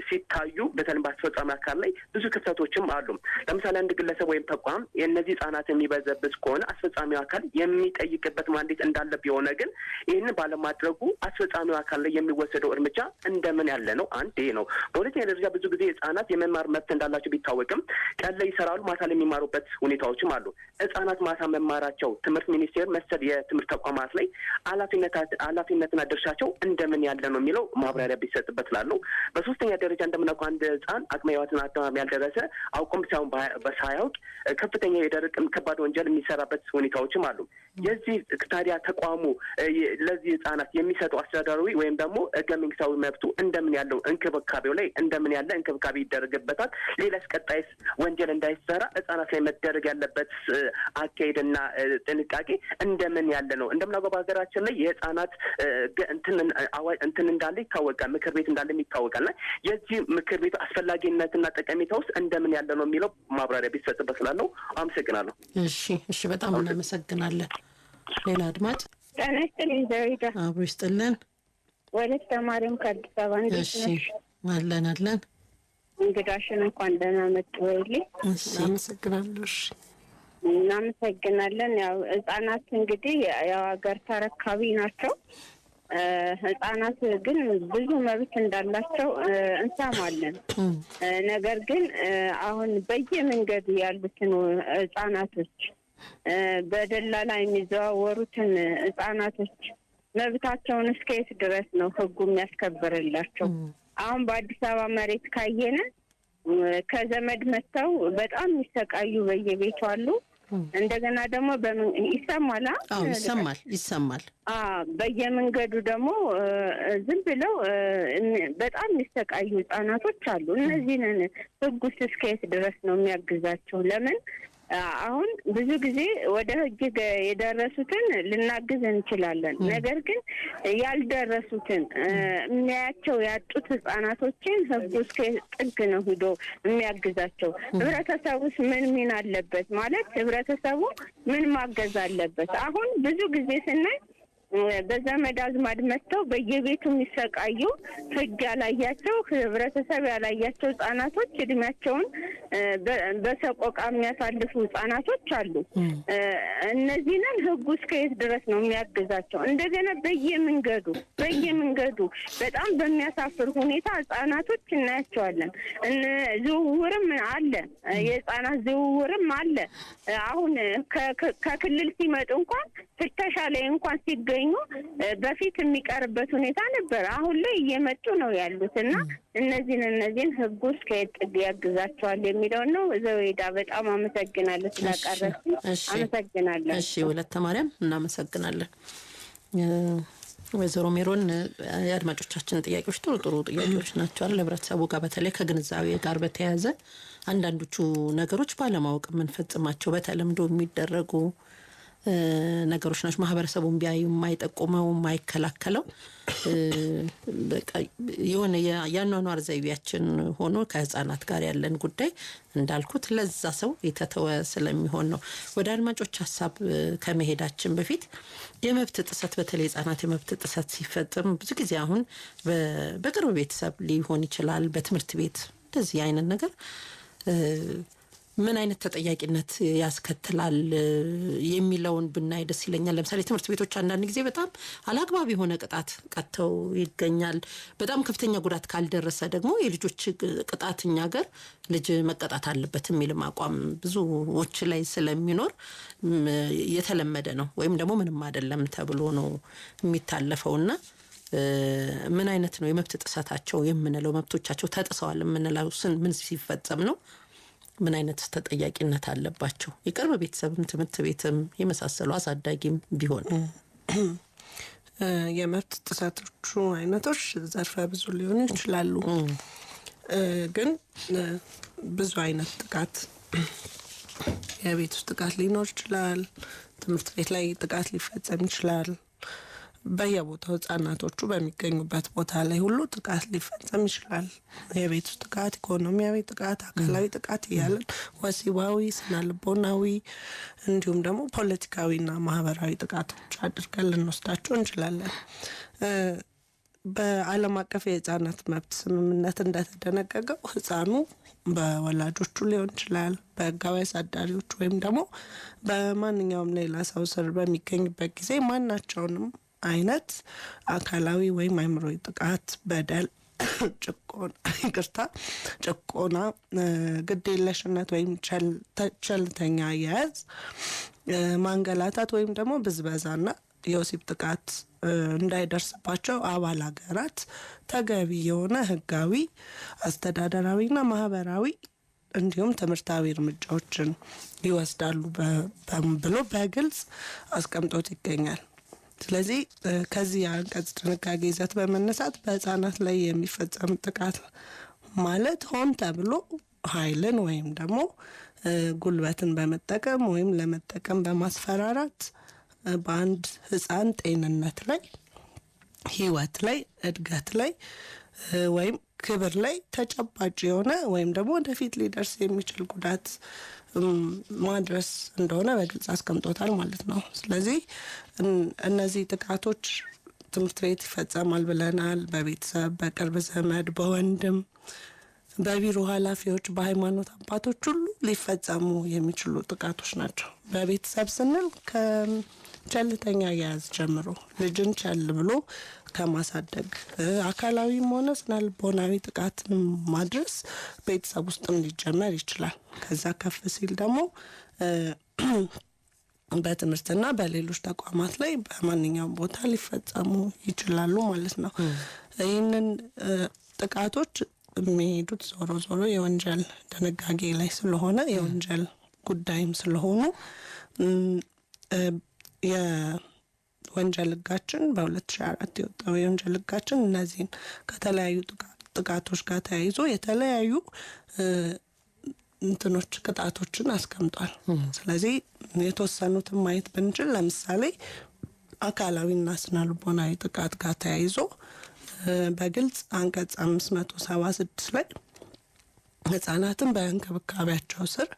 ሲታዩ በተለይ በአስፈጻሚ አካል ላይ ብዙ ክፍተቶችም አሉ። ለምሳሌ አንድ ግለሰብ ወይም ተቋም የእነዚህ ህጻናት የሚበዘብዝ ከሆነ አስፈጻሚው አካል የሚጠይቅበት ማንዴት እንዳለ ቢሆን ግን ይህንን ባለማድረጉ አስፈጻሚው አካል ላይ የሚወሰደው እርምጃ እንደምን ያለ ነው? አንድ ይሄ ነው። በሁለተኛ ደረጃ ብዙ ጊዜ ህጻናት የመማር መብት እንዳላቸው ቢታወቅም ቀን ላይ ይሰራሉ፣ ማታ ላይ የሚማሩበት ሁኔታዎችም አሉ። ህጻናት ማታ መማራቸው ትምህርት ሚኒስቴር መሰል የትምህርት ተቋማት ላይ ኃላፊነትና ድርሻቸው እንደምን ያለ ነው የሚለው ማብራሪያ ቢሰጥበት ላለው። በሶስተኛ ደረጃ እንደምናውቀው አንድ ህጻን አቅመ ሔዋንና አዳም ያልደረሰ አውቆም ሳይሆን ሳያውቅ ከፍተኛ የደረቅ ከባድ ወንጀል የሚሰራበት ሁኔታዎችም አሉ። የዚህ ታዲያ ተቋሙ ለዚህ ህጻናት የሚሰጠው አስተዳደራዊ ወይም ደግሞ ህገ መንግስታዊ መብቱ እንደምን ያለው እንክብካቤው ላይ እንደምን ያለ እንክብካቤ ይደረግበታል? ሌላስ ቀጣይስ ወንጀል እንዳይሰራ ህጻናት ላይ መደረግ ያለበት አካሄድና ጥንቃቄ እንደምን ያለ ነው? እንደምናውቀው በሀገራችን ላይ የህጻናት እንትን እንዳለ ይታወቃል፣ ምክር ቤት እንዳለ ይታወቃልና የዚህ ምክር ቤት አስፈላጊነትና ጠቀሜታ ውስጥ እንደምን ያለ ነው የሚለው ማብራሪያ ቢሰጥበት ስላለው አመሰግናለሁ። እሺ፣ በጣም እናመሰግናለን። ሌላ አድማጭ። ጤና ይስጥልኝ ዘሪዳ። አብሮ ይስጥልን። ወለተ ማርያም ከአዲስ አበባ። እንዴት ነሽ? አለን። እንግዳሽን እንኳን ደህና መጡ ወይልኝ። አመሰግናለሁ። እናመሰግናለን። ያው ህጻናት እንግዲህ ያው ሀገር ተረካቢ ናቸው። ህጻናት ግን ብዙ መብት እንዳላቸው እንሰማለን። ነገር ግን አሁን በየመንገዱ ያሉትን ህጻናቶች በደላላ የሚዘዋወሩትን ህጻናቶች መብታቸውን እስከየት ድረስ ነው ህጉ የሚያስከብርላቸው? አሁን በአዲስ አበባ መሬት ካየነ ከዘመድ መጥተው በጣም የሚሰቃዩ በየቤቱ አሉ። እንደገና ደግሞ ይሰማል። ይሰማል። በየመንገዱ ደግሞ ዝም ብለው በጣም የሚሰቃዩ ህጻናቶች አሉ። እነዚህን ህጉስ እስከየት ድረስ ነው የሚያግዛቸው? ለምን አሁን ብዙ ጊዜ ወደ ህግ የደረሱትን ልናግዝ እንችላለን። ነገር ግን ያልደረሱትን የሚያያቸው ያጡት ህጻናቶችን ህጉ እስከ ጥግ ነው ሂዶ የሚያግዛቸው። ህብረተሰቡስ ምን ሚና አለበት? ማለት ህብረተሰቡ ምን ማገዝ አለበት? አሁን ብዙ ጊዜ ስናይ በዘመድ አዝማድ መጥተው በየቤቱ የሚሰቃዩ ህግ ያላያቸው ህብረተሰብ ያላያቸው ህጻናቶች እድሜያቸውን በሰቆቃ የሚያሳልፉ ህጻናቶች አሉ። እነዚህንን ህጉ እስከየት ድረስ ነው የሚያግዛቸው? እንደገና በየመንገዱ በጣም በሚያሳፍር ሁኔታ ህጻናቶች እናያቸዋለን። ዝውውርም አለ፣ የህጻናት ዝውውርም አለ። አሁን ከክልል ሲመጡ እንኳን ፍተሻ ላይ እንኳን ሲገኙ በፊት የሚቀርበት ሁኔታ ነበር። አሁን ላይ እየመጡ ነው ያሉት እና እነዚህን ህጉ እስከየት ጥግ ያግዛቸዋል የሚለው ነው። ዘወይዳ በጣም አመሰግናለሁ ስላቀረብሽ። አመሰግናለሁ። እሺ ወለተ ማርያም እናመሰግናለን። ወይዘሮ ሜሮን የአድማጮቻችን ጥያቄዎች ጥሩ ጥያቄዎች ናቸው አይደል? ህብረተሰቡ ጋር በተለይ ከግንዛቤ ጋር በተያያዘ አንዳንዶቹ ነገሮች ባለማወቅ የምንፈጽማቸው በተለምዶ የሚደረጉ ነገሮች ናቸው። ማህበረሰቡን ቢያዩ የማይጠቁመው የማይከላከለው በቃ የሆነ ያኗኗር ዘይቤያችን ሆኖ ከህፃናት ጋር ያለን ጉዳይ እንዳልኩት ለዛ ሰው የተተወ ስለሚሆን ነው። ወደ አድማጮች ሀሳብ ከመሄዳችን በፊት የመብት ጥሰት በተለይ ህፃናት የመብት ጥሰት ሲፈጽም ብዙ ጊዜ አሁን በቅርብ ቤተሰብ ሊሆን ይችላል፣ በትምህርት ቤት እንደዚህ አይነት ነገር ምን አይነት ተጠያቂነት ያስከትላል የሚለውን ብናይ ደስ ይለኛል። ለምሳሌ ትምህርት ቤቶች አንዳንድ ጊዜ በጣም አላግባብ የሆነ ቅጣት ቀጥተው ይገኛል። በጣም ከፍተኛ ጉዳት ካልደረሰ ደግሞ የልጆች ቅጣት እኛ ሀገር ልጅ መቀጣት አለበት የሚል አቋም ብዙዎች ላይ ስለሚኖር የተለመደ ነው፣ ወይም ደግሞ ምንም አይደለም ተብሎ ነው የሚታለፈውና ምን አይነት ነው የመብት ጥሰታቸው የምንለው? መብቶቻቸው ተጥሰዋል የምንለው ምን ሲፈጸም ነው? ምን አይነት ተጠያቂነት አለባቸው? የቅርብ ቤተሰብም ትምህርት ቤትም የመሳሰሉ አሳዳጊም ቢሆን የመብት ጥሰቶቹ አይነቶች ዘርፈ ብዙ ሊሆኑ ይችላሉ። ግን ብዙ አይነት ጥቃት፣ የቤት ውስጥ ጥቃት ሊኖር ይችላል። ትምህርት ቤት ላይ ጥቃት ሊፈጸም ይችላል። በየቦታው ህጻናቶቹ በሚገኙበት ቦታ ላይ ሁሉ ጥቃት ሊፈጸም ይችላል። የቤት ውስጥ ጥቃት፣ ኢኮኖሚያዊ ጥቃት፣ አካላዊ ጥቃት እያለን ወሲባዊ፣ ስነልቦናዊ እንዲሁም ደግሞ ፖለቲካዊና ማህበራዊ ጥቃቶች አድርገን ልንወስዳቸው እንችላለን። በዓለም አቀፍ የህጻናት መብት ስምምነት እንደተደነገገው ህጻኑ በወላጆቹ ሊሆን ይችላል፣ በህጋዊ አሳዳሪዎች ወይም ደግሞ በማንኛውም ሌላ ሰው ስር በሚገኝበት ጊዜ ማናቸውንም አይነት አካላዊ ወይም አእምሮዊ ጥቃት፣ በደል፣ ጭቆና፣ ግዴለሽነት ወይም ቸልተኛ አያያዝ፣ ማንገላታት ወይም ደግሞ ብዝበዛና የወሲብ ጥቃት እንዳይደርስባቸው አባል ሀገራት ተገቢ የሆነ ህጋዊ፣ አስተዳደራዊና ማህበራዊ እንዲሁም ትምህርታዊ እርምጃዎችን ይወስዳሉ ብሎ በግልጽ አስቀምጦት ይገኛል። ስለዚህ ከዚህ አንቀጽ ድንጋጌ ይዘት በመነሳት በህጻናት ላይ የሚፈጸም ጥቃት ማለት ሆን ተብሎ ኃይልን ወይም ደግሞ ጉልበትን በመጠቀም ወይም ለመጠቀም በማስፈራራት በአንድ ህጻን ጤንነት ላይ፣ ህይወት ላይ፣ እድገት ላይ ወይም ክብር ላይ ተጨባጭ የሆነ ወይም ደግሞ ወደፊት ሊደርስ የሚችል ጉዳት ማድረስ እንደሆነ በግልጽ አስቀምጦታል ማለት ነው። ስለዚህ እነዚህ ጥቃቶች ትምህርት ቤት ይፈጸማል ብለናል። በቤተሰብ፣ በቅርብ ዘመድ፣ በወንድም፣ በቢሮ ኃላፊዎች፣ በሃይማኖት አባቶች ሁሉ ሊፈጸሙ የሚችሉ ጥቃቶች ናቸው። በቤተሰብ ስንል ቸልተኛ አያያዝ ጀምሮ ልጅን ቸል ብሎ ከማሳደግ አካላዊም ሆነ ስነልቦናዊ ጥቃትን ማድረስ ቤተሰብ ውስጥም ሊጀመር ይችላል። ከዛ ከፍ ሲል ደግሞ በትምህርትና በሌሎች ተቋማት ላይ በማንኛውም ቦታ ሊፈጸሙ ይችላሉ ማለት ነው። ይህንን ጥቃቶች የሚሄዱት ዞሮ ዞሮ የወንጀል ድንጋጌ ላይ ስለሆነ የወንጀል ጉዳይም ስለሆኑ የወንጀል ህጋችን በ2004 የወጣው የወንጀል ህጋችን እነዚህን ከተለያዩ ጥቃቶች ጋር ተያይዞ የተለያዩ ቅጣቶችን አስቀምጧል። ስለዚህ የተወሰኑትን ማየት ብንችል ለምሳሌ አካላዊና ስነልቦናዊ ጥቃት ጋር ተያይዞ በግልጽ አንቀጽ 576 ላይ ህጻናትን በእንክብካቤያቸው ስር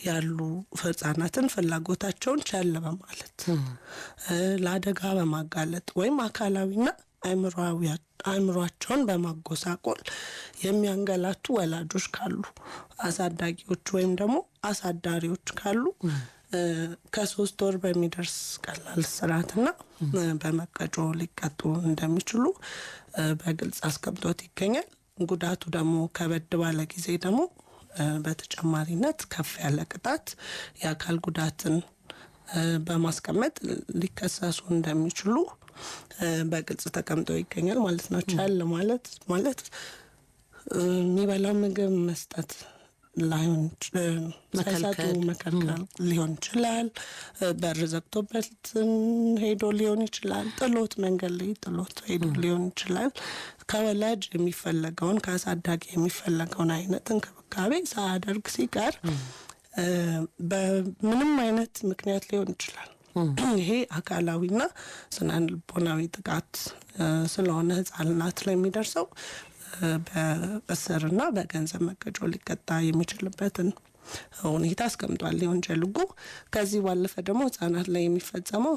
ያሉ ህጻናትን ፍላጎታቸውን ቸል በማለት ለአደጋ በማጋለጥ ወይም አካላዊና አእምሯቸውን በማጎሳቆል የሚያንገላቱ ወላጆች ካሉ፣ አሳዳጊዎች ወይም ደግሞ አሳዳሪዎች ካሉ ከ3 ወር በሚደርስ ቀላል እስራትና በመቀጮ ሊቀጡ እንደሚችሉ በግልጽ አስቀምጦት ይገኛል። ጉዳቱ ደግሞ ከበድ ባለ ጊዜ ደግሞ በተጨማሪነት ከፍ ያለ ቅጣት የአካል ጉዳትን በማስቀመጥ ሊከሰሱ እንደሚችሉ በግልጽ ተቀምጦ ይገኛል ማለት ነው። ቻል ማለት የሚበላው ምግብ መስጠት ላይሆን መከልከል ሊሆን ይችላል። በር ዘግቶበት ሄዶ ሊሆን ይችላል። ጥሎት መንገድ ላይ ጥሎት ሄዶ ሊሆን ይችላል። ከወላጅ የሚፈለገውን ከአሳዳጊ የሚፈለገውን አይነት እንክብካቤ ሳያደርግ ሲቀር በምንም አይነት ምክንያት ሊሆን ይችላል። ይሄ አካላዊና ስነልቦናዊ ጥቃት ስለሆነ ህጻናት ላይ የሚደርሰው በእስርና በገንዘብ መቀጮ ሊቀጣ የሚችልበትን ሁኔታ አስቀምጧል የወንጀል ህጉ። ከዚህ ባለፈ ደግሞ ህጻናት ላይ የሚፈጸመው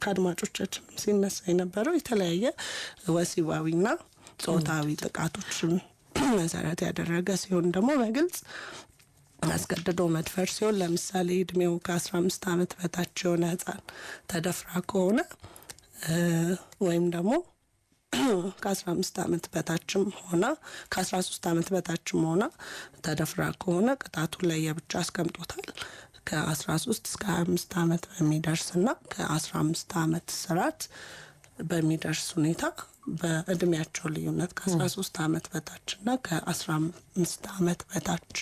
ከአድማጮቻችን ሲነሳ የነበረው የተለያየ ወሲባዊና ጾታዊ ጥቃቶችን መሰረት ያደረገ ሲሆን ደግሞ በግልጽ አስገድዶ መድፈር ሲሆን ለምሳሌ እድሜው ከ15 ዓመት በታች የሆነ ህፃን ተደፍራ ከሆነ ወይም ደግሞ ከ15 ዓመት በታችም ሆና ከ13 ዓመት በታችም ሆና ተደፍራ ከሆነ ቅጣቱ ለየብቻ አስቀምጦታል። ከ13 እስከ 25 ዓመት በሚደርስና ከ15 ዓመት እስራት በሚደርስ ሁኔታ በእድሜያቸው ልዩነት ከ13 ዓመት በታችና ከ15 ዓመት በታች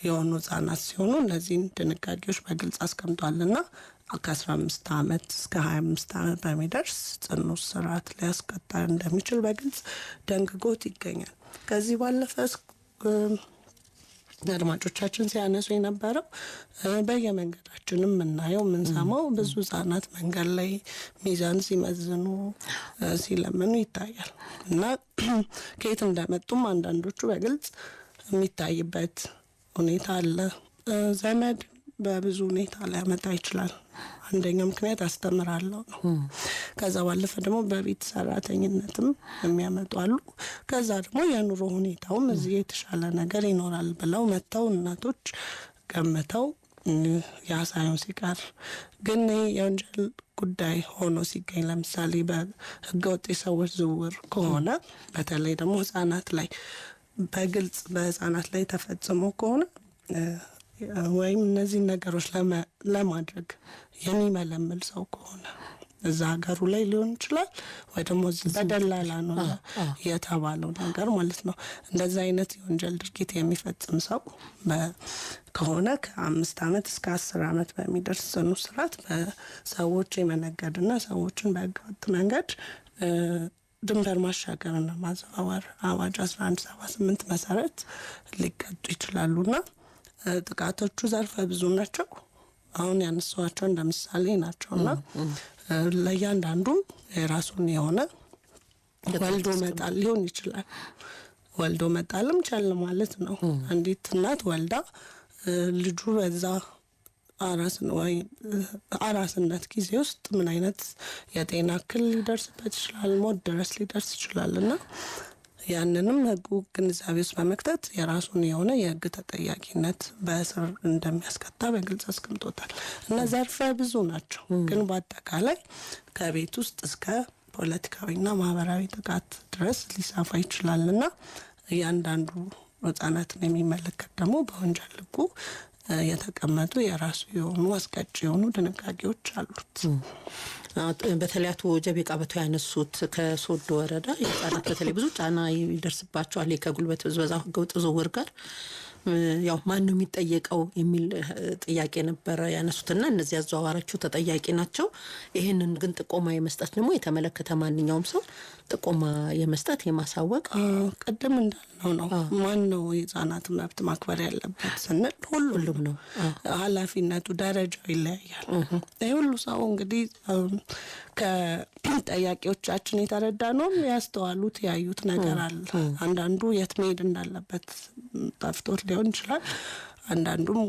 የሆኑ ህጻናት ሲሆኑ እነዚህን ድንጋጌዎች በግልጽ አስቀምጧልና ከ15 ዓመት እስከ 25 ዓመት በሚደርስ ጽኑ እስራት ሊያስቀጣ እንደሚችል በግልጽ ደንግጎት ይገኛል። ከዚህ ባለፈ አድማጮቻችን ሲያነሱ የነበረው በየመንገዳችንም የምናየው የምንሰማው ብዙ ህጻናት መንገድ ላይ ሚዛን ሲመዝኑ ሲለምኑ ይታያል እና ከየት እንደመጡም አንዳንዶቹ በግልጽ የሚታይበት ሁኔታ አለ። ዘመድ በብዙ ሁኔታ ሊያመጣ ይችላል። አንደኛው ምክንያት አስተምራለሁ ነው። ከዛ ባለፈ ደግሞ በቤት ሰራተኝነትም የሚያመጡ አሉ። ከዛ ደግሞ የኑሮ ሁኔታውም እዚህ የተሻለ ነገር ይኖራል ብለው መተው እናቶች ገምተው ያሳዩን ሲቀር ግን የወንጀል ጉዳይ ሆኖ ሲገኝ ለምሳሌ በህገወጥ የሰዎች ዝውውር ከሆነ በተለይ ደግሞ ህጻናት ላይ በግልጽ በህጻናት ላይ ተፈጽሞ ከሆነ ወይም እነዚህ ነገሮች ለማድረግ የሚመለምል ሰው ከሆነ እዛ ሀገሩ ላይ ሊሆን ይችላል ወይ ደግሞ በደላላ ነው የተባለው ነገር ማለት ነው። እንደዚህ አይነት የወንጀል ድርጊት የሚፈጽም ሰው ከሆነ ከ5 ዓመት እስከ 10 ዓመት በሚደርስ ጽኑ እስራት በሰዎች የመነገድና ሰዎችን በህገወጥ መንገድ ድንበር ማሻገርና ማዘዋወር አዋጅ 1178 መሰረት ሊቀጡ ይችላሉና ጥቃቶቹ ዘርፈ ብዙ ናቸው። አሁን ያነሷቸው እንደ ምሳሌ ናቸውና ለእያንዳንዱ የራሱን የሆነ ወልዶ መጣል ሊሆን ይችላል። ወልዶ መጣልም ቻል ማለት ነው። አንዲት እናት ወልዳ ልጁ በዛ አራስነት ጊዜ ውስጥ ምን አይነት የጤና እክል ሊደርስበት ይችላል፣ ሞት ድረስ ሊደርስ ይችላልና ያንንም ህጉ ግንዛቤ ውስጥ በመክተት የራሱን የሆነ የህግ ተጠያቂነት በእስር እንደሚያስቀጣ በግልጽ አስቀምጦታል እና ዘርፈ ብዙ ናቸው። ግን በአጠቃላይ ከቤት ውስጥ እስከ ፖለቲካዊና ማህበራዊ ጥቃት ድረስ ሊሰፋ ይችላልና እያንዳንዱ ህጻናትን የሚመለከት ደግሞ በወንጀል ህጉ የተቀመጡ የራሱ የሆኑ አስቀጭ የሆኑ ድንጋጌዎች አሉት። በተለይ አቶ ጀቤ ቃበቶ ያነሱት ከሶዶ ወረዳ የህጻናት በተለይ ብዙ ጫና ይደርስባቸዋል ከጉልበት ብዝበዛ ህገወጥ ዝውውር ጋር ያው ማን ነው የሚጠየቀው የሚል ጥያቄ ነበር ያነሱትና እነዚህ አዘዋዋሪዎቹ ተጠያቂ ናቸው። ይሄንን ግን ጥቆማ የመስጠት ደግሞ የተመለከተ ማንኛውም ሰው ጥቆማ የመስጠት የማሳወቅ ቀደም እንዳልነው ነው። ማን ነው የህጻናት መብት ማክበር ያለበት ስንል ሁሉም ነው። ኃላፊነቱ ደረጃው ይለያያል። ይሄ ሁሉ ሰው እንግዲህ ከጠያቂዎቻችን የተረዳ ነው ያስተዋሉት ያዩት ነገር አለ። አንዳንዱ የት መሄድ እንዳለበት ጠፍቶት ሊሆን ይችላል። አንዳንዱም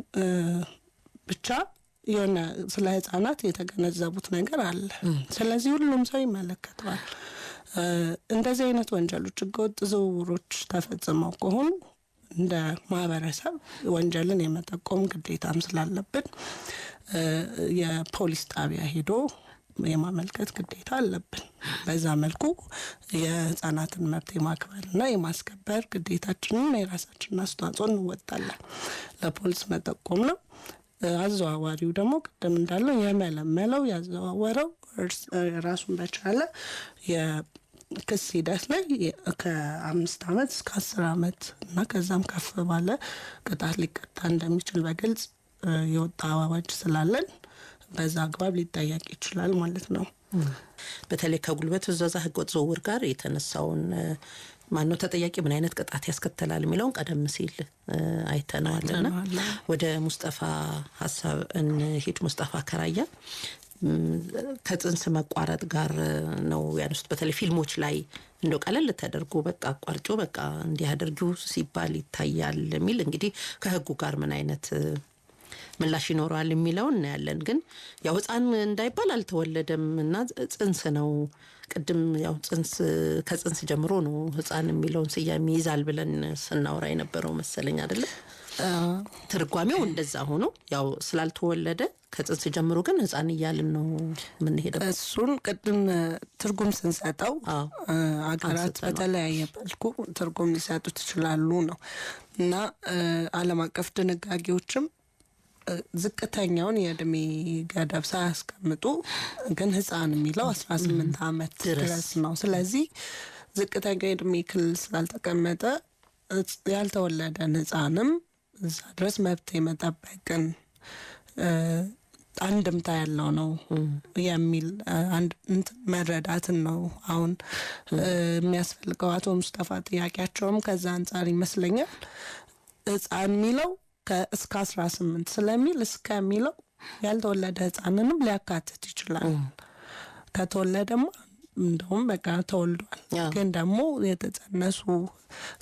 ብቻ የሆነ ስለ ህጻናት የተገነዘቡት ነገር አለ። ስለዚህ ሁሉም ሰው ይመለከተዋል። እንደዚህ አይነት ወንጀሎች ህገወጥ ዝውውሮች ተፈጽመው ከሆኑ እንደ ማህበረሰብ ወንጀልን የመጠቆም ግዴታም ስላለብን የፖሊስ ጣቢያ ሄዶ የማመልከት ግዴታ አለብን። በዛ መልኩ የህጻናትን መብት የማክበርና የማስከበር ግዴታችንን የራሳችንን አስተዋጽኦ እንወጣለን። ለፖሊስ መጠቆም ነው። አዘዋዋሪው ደግሞ ቅድም እንዳለው የመለመለው ያዘዋወረው ራሱን በቻለ የክስ ሂደት ላይ ከ5 ዓመት እስከ 10 ዓመት እና ከዛም ከፍ ባለ ቅጣት ሊቀጣ እንደሚችል በግልጽ የወጣ አዋጅ ስላለን በዛ አግባብ ሊጠየቅ ይችላል ማለት ነው። በተለይ ከጉልበት ብዝበዛ ህገወጥ ዝውውር ጋር የተነሳውን ማነው ተጠያቂ ምን አይነት ቅጣት ያስከተላል የሚለውን ቀደም ሲል አይተናልና ወደ ሙስጠፋ ሐሳብ እንሂድ። ሙስጠፋ ከራያ ከጽንስ መቋረጥ ጋር ነው ያነሱት። በተለይ ፊልሞች ላይ እንደው ቀለል ተደርጎ በቃ አቋርጮ በቃ እንዲህ አድርጉ ሲባል ይታያል የሚል እንግዲህ ከህጉ ጋር ምን አይነት ምላሽ ይኖረዋል የሚለውን እናያለን። ግን ያው ህፃን እንዳይባል አልተወለደም እና ጽንስ ነው። ቅድም ያው ከጽንስ ጀምሮ ነው ህፃን የሚለውን ስያሜ ይዛል ብለን ስናወራ የነበረው መሰለኝ አይደለ? ትርጓሜው እንደዛ ሆኖ ያው ስላልተወለደ ከጽንስ ጀምሮ ግን ህፃን እያልን ነው የምንሄደው። እሱን ቅድም ትርጉም ስንሰጠው አገራት በተለያየ መልኩ ትርጉም ሊሰጡት ይችላሉ ነው እና ዓለም አቀፍ ድንጋጌዎችም ዝቅተኛውን የእድሜ ገደብ ሳያስቀምጡ ግን ህፃን የሚለው 18 ዓመት ድረስ ነው። ስለዚህ ዝቅተኛ የእድሜ ክልል ስላልተቀመጠ ያልተወለደን ህፃንም እዛ ድረስ መብት የመጠበቅን አንድምታ ያለው ነው የሚል አንድ መረዳትን ነው አሁን የሚያስፈልገው። አቶ ሙስጠፋ ጥያቄያቸውም ከዛ አንጻር ይመስለኛል ህፃን የሚለው እስከ 18 ስለሚል እስከሚለው ያልተወለደ ህፃንንም ሊያካትት ይችላል። ከተወለደማ እንደውም በቃ ተወልዷል። ግን ደግሞ የተጸነሱ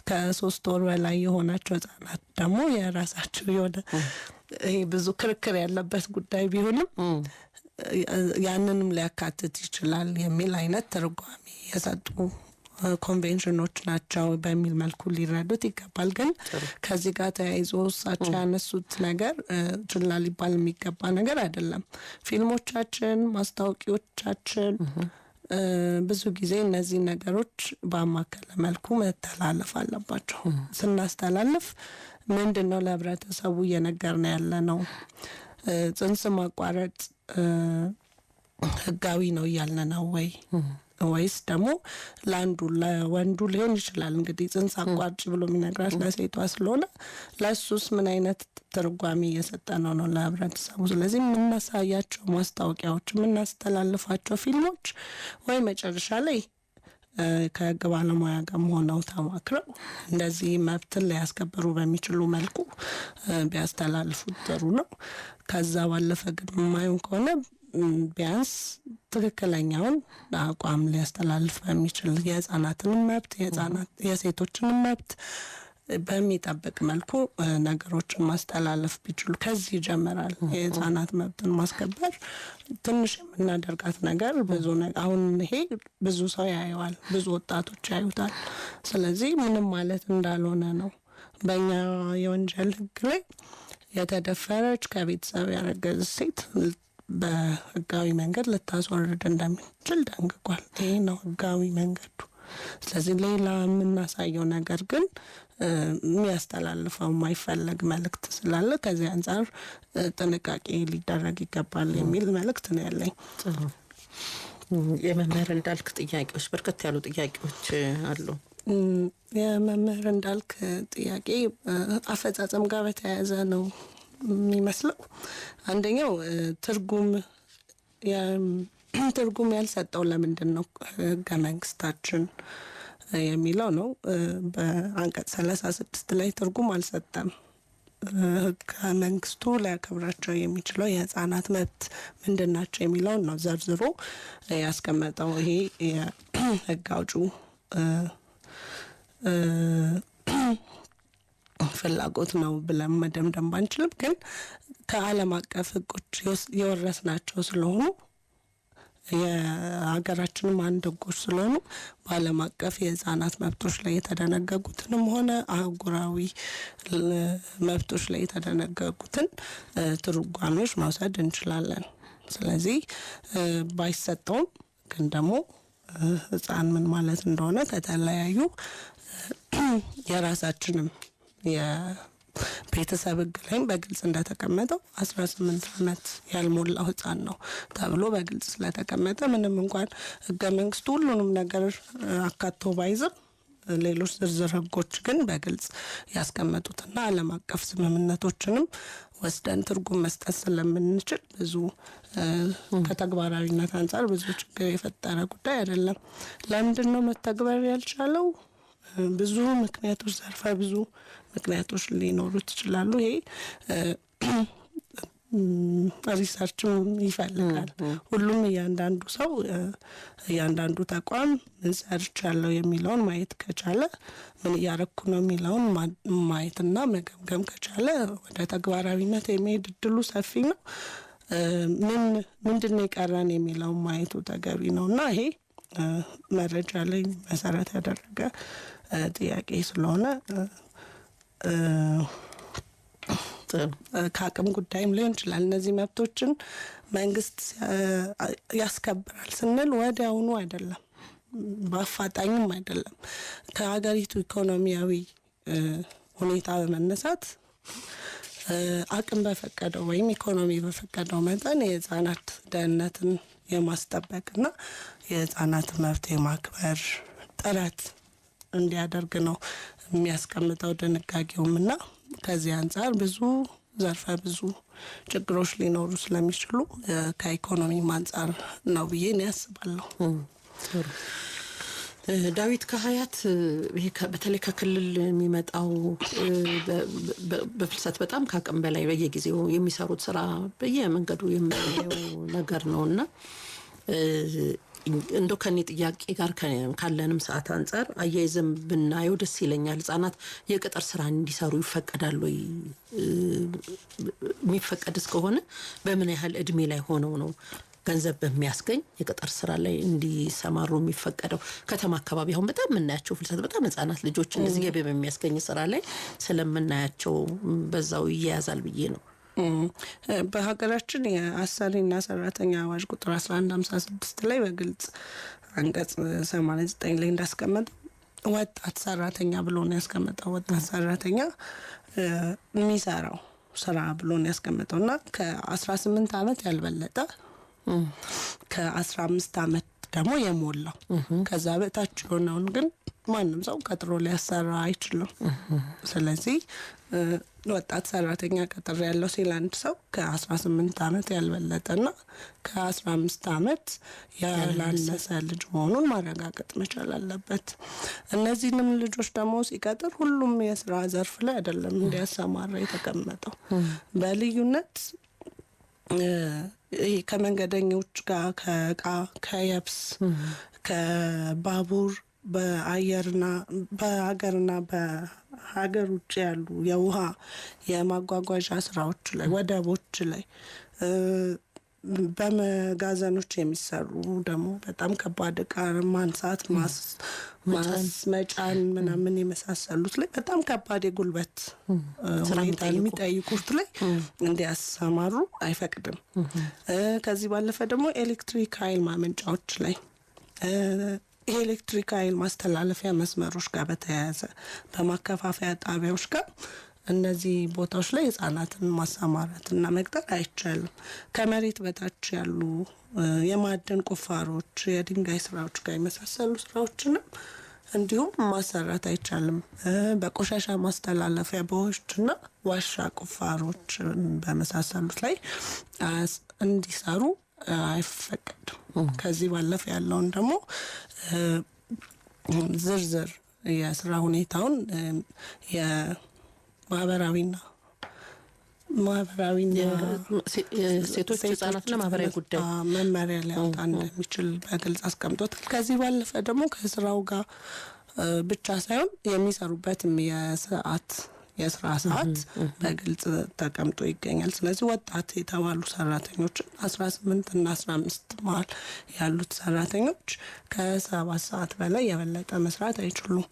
ከ3 ወር በላይ የሆናቸው ህፃናት ደግሞ የራሳቸው የሆነ ይሄ ብዙ ክርክር ያለበት ጉዳይ ቢሆንም ያንንም ሊያካትት ይችላል የሚል አይነት ትርጓሜ የሰጡ ኮንቬንሽኖች ናቸው በሚል መልኩ ሊረዱት ይገባል። ግን ከዚህ ጋር ተያይዞ እሳቸው ያነሱት ነገር ችላ ሊባል የሚገባ ነገር አይደለም። ፊልሞቻችን፣ ማስታወቂያዎቻችን ብዙ ጊዜ እነዚህ ነገሮች በአማከለ መልኩ መተላለፍ አለባቸው። ስናስተላልፍ ምንድነው ለህብረተሰቡ እየነገርን ያለ ነው? ጽንስ ማቋረጥ ህጋዊ ነው እያልን ነው ወይስ ደግሞ ለወንዱ ሊሆን ይችላል እንግዲህ ጽንስ አቋርጭ ብሎ የሚነግራት ለሴቷ ስለሆነ ለሱስ ምን አይነት ትርጓሜ እየሰጠነው ነው ለህብረተሰቡ? ስለዚህ የምናሳያቸው ማስታወቂያዎች፣ የምናስተላልፋቸው ፊልሞች ወይ መጨረሻ ላይ ከህግ ባለሙያ ጋር ሆነው ተማክረው እንደዚህ መብትን ሊያስከብሩ በሚችሉ መልኩ ቢያስተላልፉት ጥሩ ነው። ከዛ ባለፈ ግን የማይሆን ከሆነ ቢያንስ ትክክለኛውን አቋም ሊያስተላልፍ በሚችል የህፃናትንም መብት የሴቶችንም መብት በሚጠብቅ መልኩ ነገሮችን ማስተላለፍ ቢችሉ ከዚህ ይጀምራል። የህፃናት መብትን ማስከበር ትንሽ የምናደርጋት ነገር ብዙ አሁን ይሄ ብዙ ሰው ያየዋል፣ ብዙ ወጣቶች ያዩታል። ስለዚህ ምንም ማለት እንዳልሆነ ነው። በእኛ የወንጀል ህግ ላይ የተደፈረች ከቤተሰብ ያረገዘች ሴት በህጋዊ መንገድ ልታስወርድ እንደሚችል ደንግጓል። ይሄ ነው ህጋዊ መንገዱ። ስለዚህ ሌላ የምናሳየው ነገር ግን የሚያስተላልፈው የማይፈለግ መልእክት ስላለ ከዚህ አንጻር ጥንቃቄ ሊደረግ ይገባል የሚል መልእክት ነው ያለኝ። የመምህር እንዳልክ ጥያቄዎች በርከት ያሉ ጥያቄዎች አሉ። የመምህር እንዳልክ ጥያቄ አፈጻጸም ጋር በተያያዘ ነው የሚመስለው። አንደኛው ትርጉም ያልሰጠው ለምንድን ነው ህገ መንግስታችን የሚለው ነው። በአንቀጽ 36 ላይ ትርጉም አልሰጠም። ህገ መንግስቱ ሊያከብራቸው የሚችለው የህፃናት መብት ምንድን ናቸው የሚለውን ነው ዘርዝሮ ያስቀመጠው። ይሄ የህግ አውጪው ፍላጎት ነው ብለን መደምደም ባንችልም ግን ከዓለም አቀፍ ህጎች የወረስናቸው ስለሆኑ የሀገራችንም አንድ ህጎች ስለሆኑ በዓለም አቀፍ የህፃናት መብቶች ላይ የተደነገጉትንም ሆነ አህጉራዊ መብቶች ላይ የተደነገጉትን ትርጓሜዎች መውሰድ እንችላለን። ስለዚህ ባይሰጠውም ግን ደግሞ ህፃን ምን ማለት እንደሆነ ከተለያዩ የራሳችንም የቤተሰብ ህግ ላይም በግልጽ እንደተቀመጠው 18 ዓመት ያልሞላው ህፃን ነው ተብሎ በግልጽ ስለተቀመጠ ምንም እንኳን ህገ መንግስቱ ሁሉንም ነገር አካቶ ባይዝም ሌሎች ዝርዝር ህጎች ግን በግልጽ ያስቀመጡትና ዓለም አቀፍ ስምምነቶችንም ወስደን ትርጉም መስጠት ስለምንችል ብዙ ከተግባራዊነት አንጻር ብዙ ችግር የፈጠረ ጉዳይ አይደለም። ለምንድን ነው መተግበር ያልቻለው? ብዙ ምክንያቶች፣ ዘርፈ ብዙ ምክንያቶች ሊኖሩት ይችላሉ። ይሄ ሪሰርችም ይፈልጋል። ሁሉም እያንዳንዱ ሰው እያንዳንዱ ተቋም ምን ሰርቻለሁ የሚለውን ማየት ከቻለ ምን እያረኩ ነው የሚለውን ማየትና መገምገም ከቻለ ወደ ተግባራዊነት የሚሄድ እድሉ ሰፊ ነው። ምንድን ነው የቀረን የሚለውን ማየቱ ተገቢ ነው እና ይሄ መረጃ ላይ መሰረት ያደረገ ጥያቄ ስለሆነ ከአቅም ጉዳይም ሊሆን ይችላል። እነዚህ መብቶችን መንግስት ያስከብራል ስንል ወዲያውኑ አይደለም፣ በአፋጣኝም አይደለም። ከሀገሪቱ ኢኮኖሚያዊ ሁኔታ በመነሳት አቅም በፈቀደው ወይም ኢኮኖሚ በፈቀደው መጠን የህፃናት ደህንነትን የማስጠበቅና የህፃናት መብት የማክበር ጥረት እንዲያደርግ ነው የሚያስቀምጠው ድንጋጌውም እና ከዚህ አንጻር ብዙ ዘርፈ ብዙ ችግሮች ሊኖሩ ስለሚችሉ ከኢኮኖሚም አንጻር ነው ብዬ ነው ያስባለሁ። ዳዊት ከሀያት ይሄ በተለይ ከክልል የሚመጣው በፍልሰት በጣም ከአቅም በላይ በየጊዜው የሚሰሩት ስራ በየመንገዱ የምናየው ነገር ነውና እንደው ከኔ ጥያቄ ጋር ካለንም ሰዓት አንጻር አያይዘም ብናየው ደስ ይለኛል። ህጻናት የቅጥር ስራ እንዲሰሩ ይፈቀዳል ወይ? የሚፈቀድስ ከሆነ በምን ያህል እድሜ ላይ ሆነው ነው ገንዘብ በሚያስገኝ የቅጥር ስራ ላይ እንዲሰማሩ የሚፈቀደው? ከተማ አካባቢ አሁን በጣም የምናያቸው ፍልሰት በጣም ህጻናት ልጆች እንደዚህ ገቢ በሚያስገኝ ስራ ላይ ስለምናያቸው በዛው ይያዛል ብዬ ነው። በሀገራችን የአሰሪና ሰራተኛ አዋጅ ቁጥር 1156 ላይ በግልጽ አንቀጽ 89 ላይ እንዳስቀመጠው ወጣት ሰራተኛ ብሎ ነው ያስቀመጠው። ወጣት ሰራተኛ የሚሰራው ስራ ብሎ ነው ያስቀመጠውና ከ18 አመት ያልበለጠ ከ15 አመት ደግሞ የሞላው ከዛ በታች የሆነውን ግን ማንም ሰው ቀጥሮ ሊያሰራ አይችልም። ስለዚህ ወጣት ሰራተኛ ቀጥሮ ያለው ሲል አንድ ሰው ከ18 አመት ያልበለጠና ከ15 አመት ያላነሰ ልጅ መሆኑን ማረጋገጥ መቻል አለበት። እነዚህንም ልጆች ደግሞ ሲቀጥር ሁሉም የስራ ዘርፍ ላይ አይደለም እንዲያሰማራ የተቀመጠው። በልዩነት ከመንገደኞች ጋር ከእቃ ከየብስ ከባቡር በአየርና በሀገርና በሀገር ውጭ ያሉ የውሃ የማጓጓዣ ስራዎች ላይ ወደቦች ላይ በመጋዘኖች የሚሰሩ ደግሞ በጣም ከባድ እቃ ማንሳት መጫን ምናምን የመሳሰሉት ላይ በጣም ከባድ የጉልበት ሁኔታ የሚጠይቁት ላይ እንዲያሰማሩ አይፈቅድም። ከዚህ ባለፈ ደግሞ ኤሌክትሪክ ኃይል ማመንጫዎች ላይ የኤሌክትሪክ ኃይል ማስተላለፊያ መስመሮች ጋር በተያያዘ በማከፋፈያ ጣቢያዎች ጋር እነዚህ ቦታዎች ላይ ህጻናትን ማሰማራትና መቅጠር አይቻልም። ከመሬት በታች ያሉ የማዕድን ቁፋሮች፣ የድንጋይ ስራዎች ጋር የመሳሰሉ ስራዎችንም እንዲሁም ማሰራት አይቻልም። በቆሻሻ ማስተላለፊያ ቦዮችና ዋሻ ቁፋሮች በመሳሰሉት ላይ እንዲሰሩ አይፈቀድም። ከዚህ ባለፈ ያለውን ደግሞ ዝርዝር የስራ ሁኔታውን ማህበራዊና ሴቶች ህጻናትና ማህበራዊ ጉዳይ መመሪያ ሊያወጣ እንደሚችል በግልጽ አስቀምጦታል። ከዚህ ባለፈ ደግሞ ከስራው ጋር ብቻ ሳይሆን የሚሰሩበትም የስራ ሰዓት በግልጽ ተቀምጦ ይገኛል። ስለዚህ ወጣት የተባሉ ሰራተኞችን 18 እና 15 መሀል ያሉት ሰራተኞች ከ7 ሰዓት በላይ የበለጠ መስራት አይችሉም።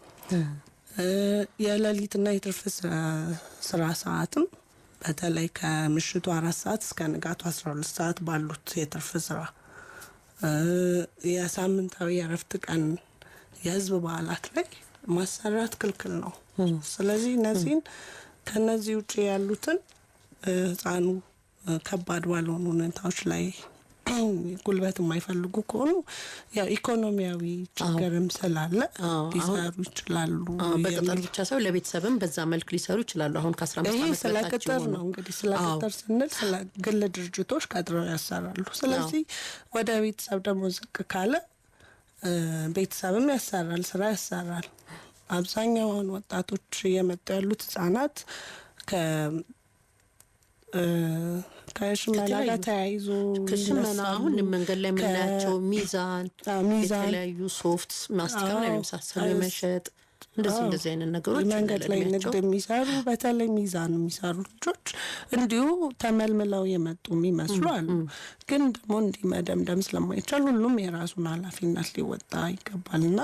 የሌሊትና የትርፍ ስራ ሰዓትም በተለይ ከምሽቱ 4 ሰዓት እስከ ንጋቱ 12 ሰዓት ባሉት የትርፍ ስራ፣ የሳምንታዊ የእረፍት ቀን፣ የህዝብ በዓላት ላይ ማሰራት ክልክል ነው። ስለዚህ እነዚህን ከነዚህ ውጭ ያሉትን ህፃኑ ከባድ ባልሆኑ ሁኔታዎች ላይ ጉልበት የማይፈልጉ ከሆኑ ያው ኢኮኖሚያዊ ችግርም ስላለ ሊሰሩ ይችላሉ። በቅጥር ብቻ ሳይሆን ለቤተሰብም በዛ መልክ ሊሰሩ ይችላሉ። አሁን ከ15 ዓመት ስለ ቅጥር ነው እንግዲህ ስለ ቅጥር ስንል ስለ ግል ድርጅቶች ቀጥረው ያሰራሉ። ስለዚህ ወደ ቤተሰብ ደግሞ ዝቅ ካለ ቤተሰብም ያሰራል፣ ስራ ያሰራል። አብዛኛውን ወጣቶች እየመጡ ያሉት ህጻናት ከሽመና ጋር ተያይዞ ከሽመና አሁን መንገድ ላይ የምናያቸው ሚዛን የተለያዩ ሶፍት ማስቲካ ላይ የመሳሰሉ የመሸጥ እንደዚህ አይነት ነገሮች መንገድ ላይ ንግድ የሚሰሩ በተለይ ሚዛን የሚሰሩ ልጆች እንዲሁ ተመልምለው የመጡ የሚመስሉ አሉ። ግን ደግሞ እንዲህ መደምደም ስለማይቻል ሁሉም የራሱን ኃላፊነት ሊወጣ ይገባልና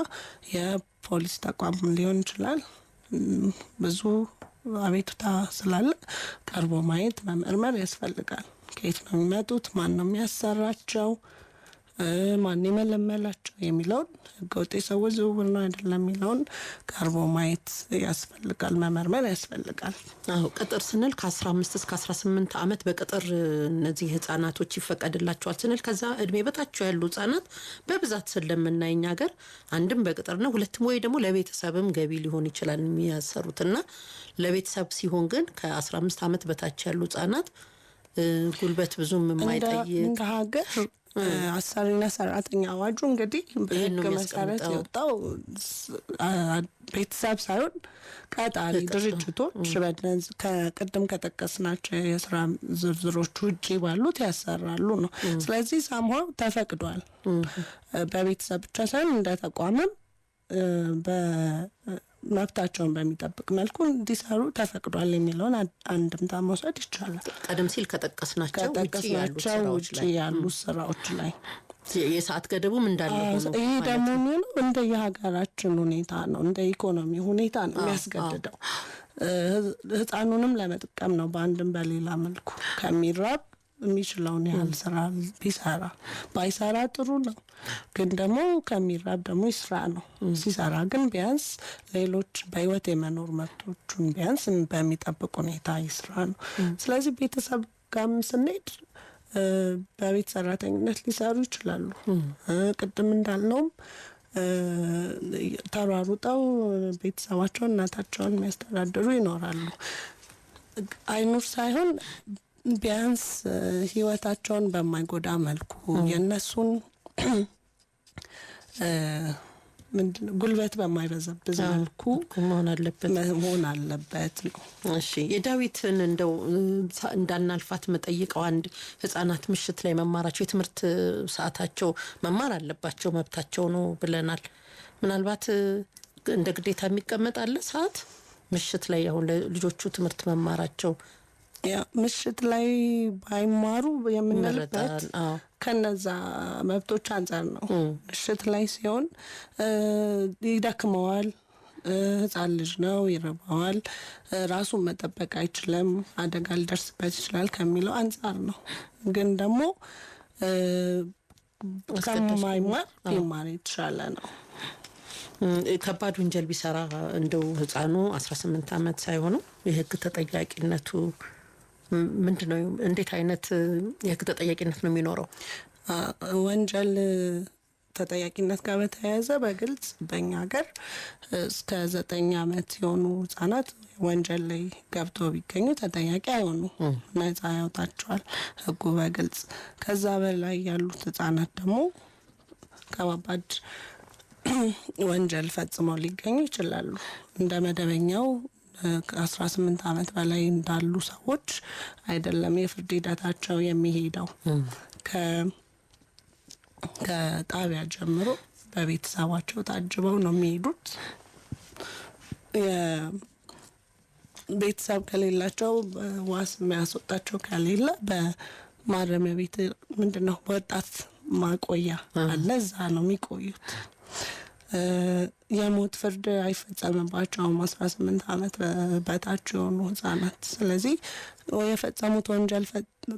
የፖሊስ ተቋም ሊሆን ይችላል ብዙ አቤቱታ ስላለ ቀርቦ ማየት መመርመር ያስፈልጋል። ከየት ነው የሚመጡት? ማን ነው የሚያሰራቸው? ማን የመለመላቸው የሚለውን ህገወጥ የሰዎች ዝውውር ነው አይደለም የሚለውን ቀርቦ ማየት ያስፈልጋል፣ መመርመር ያስፈልጋል። አዎ ቅጥር ስንል ከ15 እስከ 18 ዓመት በቅጥር እነዚህ ህጻናቶች ይፈቀድላቸዋል ስንል ከዛ እድሜ በታቸው ያሉ ህጻናት በብዛት ስለምናይኝ ሀገር አንድም በቅጥር ነው፣ ሁለትም ወይ ደግሞ ለቤተሰብም ገቢ ሊሆን ይችላል የሚያሰሩትና ለቤተሰብ ሲሆን ግን ከ15 ዓመት በታች ያሉ ህጻናት ጉልበት ብዙም የማይጠይቅ እንደ ሀገር አሰሪና ሰራተኛ አዋጁ እንግዲህ በህግ መሰረት የወጣው ቤተሰብ ሳይሆን ቀጣሪ ድርጅቶች በእነዚህ ከቅድም ከጠቀስናቸው የስራ ዝርዝሮች ውጪ ባሉት ያሰራሉ ነው። ስለዚህ ሳምሃው ተፈቅዷል። በቤተሰብ ብቻ ሳይሆን እንደ ተቋምም መብታቸውን በሚጠብቅ መልኩ እንዲሰሩ ተፈቅዷል የሚለውን አንድምታ መውሰድ ይቻላል። ቀደም ሲል ከጠቀስናቸው ውጪ ያሉ ስራዎች ላይ የሰዓት ገደቡም እንዳለ ሆኖ ይሄ ደግሞ የሚሆነው እንደ የሀገራችን ሁኔታ ነው፣ እንደ ኢኮኖሚ ሁኔታ ነው የሚያስገድደው። ህፃኑንም ለመጥቀም ነው በአንድም በሌላ መልኩ ከሚራብ የሚችለውን ያህል ስራ ቢሰራ ባይሰራ ጥሩ ነው። ግን ደግሞ ከሚራብ ደግሞ ይስራ ነው። ሲሰራ ግን ቢያንስ ሌሎች በህይወት የመኖር መብቶቹን ቢያንስ በሚጠብቅ ሁኔታ ይስራ ነው። ስለዚህ ቤተሰብ ጋርም ስንሄድ በቤት ሰራተኝነት ሊሰሩ ይችላሉ። ቅድም እንዳልነውም ተሯሩጠው ቤተሰባቸውን እናታቸውን የሚያስተዳድሩ ይኖራሉ። አይኑር ሳይሆን ቢያንስ ህይወታቸውን በማይጎዳ መልኩ የነሱን ጉልበት በማይበዛበት መልኩ መሆን አለበት ነው። እሺ የዳዊትን እንደው እንዳናልፋት መጠይቀው አንድ ህጻናት ምሽት ላይ መማራቸው የትምህርት ሰዓታቸው መማር አለባቸው መብታቸው ነው ብለናል። ምናልባት እንደ ግዴታ የሚቀመጥ አለ ሰዓት ምሽት ላይ አሁን ልጆቹ ትምህርት መማራቸው ያ ምሽት ላይ ባይማሩ የምንልበት ከነዛ መብቶች አንጻር ነው። ምሽት ላይ ሲሆን ይደክመዋል፣ ህፃን ልጅ ነው፣ ይረባዋል፣ ራሱን መጠበቅ አይችልም፣ አደጋ ሊደርስበት ይችላል ከሚለው አንጻር ነው። ግን ደግሞ ከማይማር ቢማር የተሻለ ነው። ከባድ ወንጀል ቢሰራ እንደው ህፃኑ 18 ዓመት ሳይሆነው የህግ ተጠያቂነቱ ምንድነው? እንዴት አይነት የህግ ተጠያቂነት ነው የሚኖረው? ወንጀል ተጠያቂነት ጋር በተያያዘ በግልጽ በእኛ ሀገር እስከ 9 ዓመት የሆኑ ህጻናት ወንጀል ላይ ገብተው ቢገኙ ተጠያቂ አይሆኑ፣ ነጻ ያወጣቸዋል ህጉ በግልጽ። ከዛ በላይ ያሉት ህጻናት ደግሞ ከባባድ ወንጀል ፈጽመው ሊገኙ ይችላሉ። እንደ መደበኛው ከ18 ዓመት በላይ እንዳሉ ሰዎች አይደለም የፍርድ ሂደታቸው የሚሄደው። ከጣቢያ ጀምሮ በቤተሰባቸው ታጅበው ነው የሚሄዱት። ቤተሰብ ከሌላቸው ዋስ የሚያስወጣቸው ከሌለ በማረሚያ ቤት ምንድነው ወጣት ማቆያ አለ፣ እዛ ነው የሚቆዩት። የሞት ፍርድ አይፈጸምባቸውም 18 ዓመት በታች የሆኑ ህጻናት። ስለዚህ የፈጸሙት ወንጀል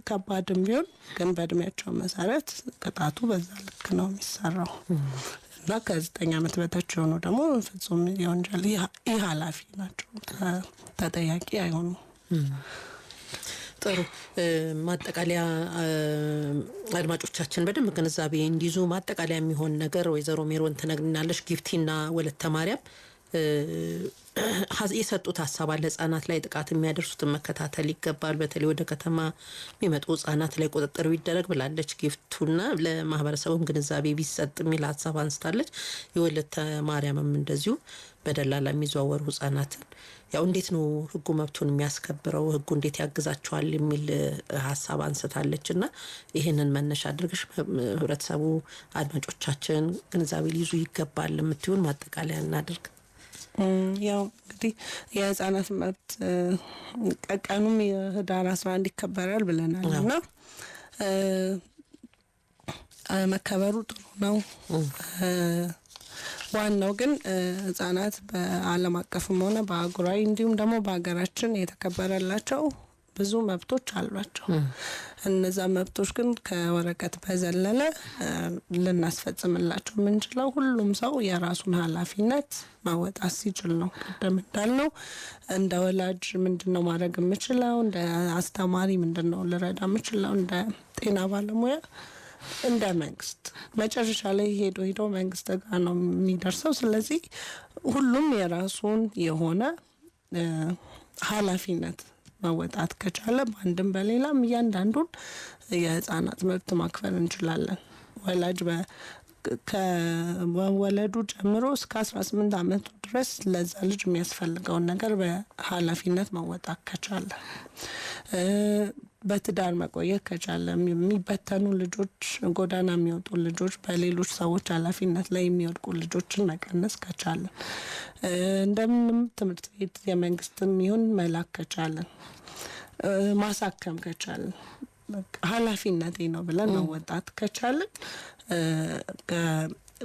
ከባድም ቢሆን ግን በእድሜያቸው መሰረት ቅጣቱ በዛ ልክ ነው የሚሰራው እና ከ9 ዓመት በታች የሆኑ ደግሞ ፍጹም የወንጀል ይህ ኃላፊ ናቸው፣ ተጠያቂ አይሆኑም። ጥሩ ማጠቃለያ አድማጮቻችን በደንብ ግንዛቤ እንዲይዙ ማጠቃለያ የሚሆን ነገር ወይዘሮ ሜሮን ትነግሪናለሽ። ጊፍቲና ወለተ ማርያም የሰጡት ሀሳብ አለ። ህጻናት ላይ ጥቃት የሚያደርሱትን መከታተል ይገባል። በተለይ ወደ ከተማ የሚመጡ ህጻናት ላይ ቁጥጥር ቢደረግ ብላለች ጊፍቱና ለማህበረሰቡም ግንዛቤ ቢሰጥ የሚል ሀሳብ አንስታለች። የወለተ ማርያምም እንደዚሁ በደላላ የሚዘዋወሩ ህጻናትን ያው እንዴት ነው ህጉ መብቱን የሚያስከብረው፣ ህጉ እንዴት ያግዛቸዋል የሚል ሀሳብ አንስታለችና ይሄንን መነሻ አድርገሽ ህብረተሰቡ አድማጮቻችን ግንዛቤ ሊይዙ ይገባል የምትዩን ማጠቃለያ እናድርግ። ያው እንግዲህ የህፃናት መብት ቀኑም ህዳር 11 ይከበራል ብለናልና መከበሩ ጥሩ ነው። ዋናው ግን ህጻናት በዓለም አቀፍም ሆነ በአህጉራዊ እንዲሁም ደግሞ በሀገራችን የተከበረላቸው ብዙ መብቶች አሏቸው። እነዛ መብቶች ግን ከወረቀት በዘለለ ልናስፈጽምላቸው የምንችለው ሁሉም ሰው የራሱን ኃላፊነት ማወጣት ሲችል ነው። ቀደም እንዳልነው እንደ ወላጅ ምንድነው ማድረግ የምችለው፣ እንደ አስተማሪ ምንድነው ልረዳ የምችለው፣ እንደ ጤና ባለሙያ፣ እንደ መንግስት መጨረሻ ላይ ሄዶ መንግስት ጋር ነው የሚደርሰው። ስለዚህ ሁሉም የራሱን የሆነ ኃላፊነት መወጣት ከቻለ በአንድም በሌላም እያንዳንዱን የህፃናት መብት ማክበር እንችላለን። ወላጅ ከወለዱ ጀምሮ እስከ 18 ዓመቱ ድረስ ለዛ ልጅ የሚያስፈልገውን ነገር በኃላፊነት መወጣት ከቻለ፣ በትዳር መቆየት ከቻለ፣ የሚበተኑ ልጆች፣ ጎዳና የሚወጡ ልጆች፣ በሌሎች ሰዎች ኃላፊነት ላይ የሚወድቁ ልጆችን መቀነስ ከቻለ፣ እንደምንም ትምህርት ቤት የመንግስትም ይሁን መላክ ከቻለ፣ ማሳከም ከቻለ፣ ኃላፊነቴ ነው ብለን መወጣት ከቻለ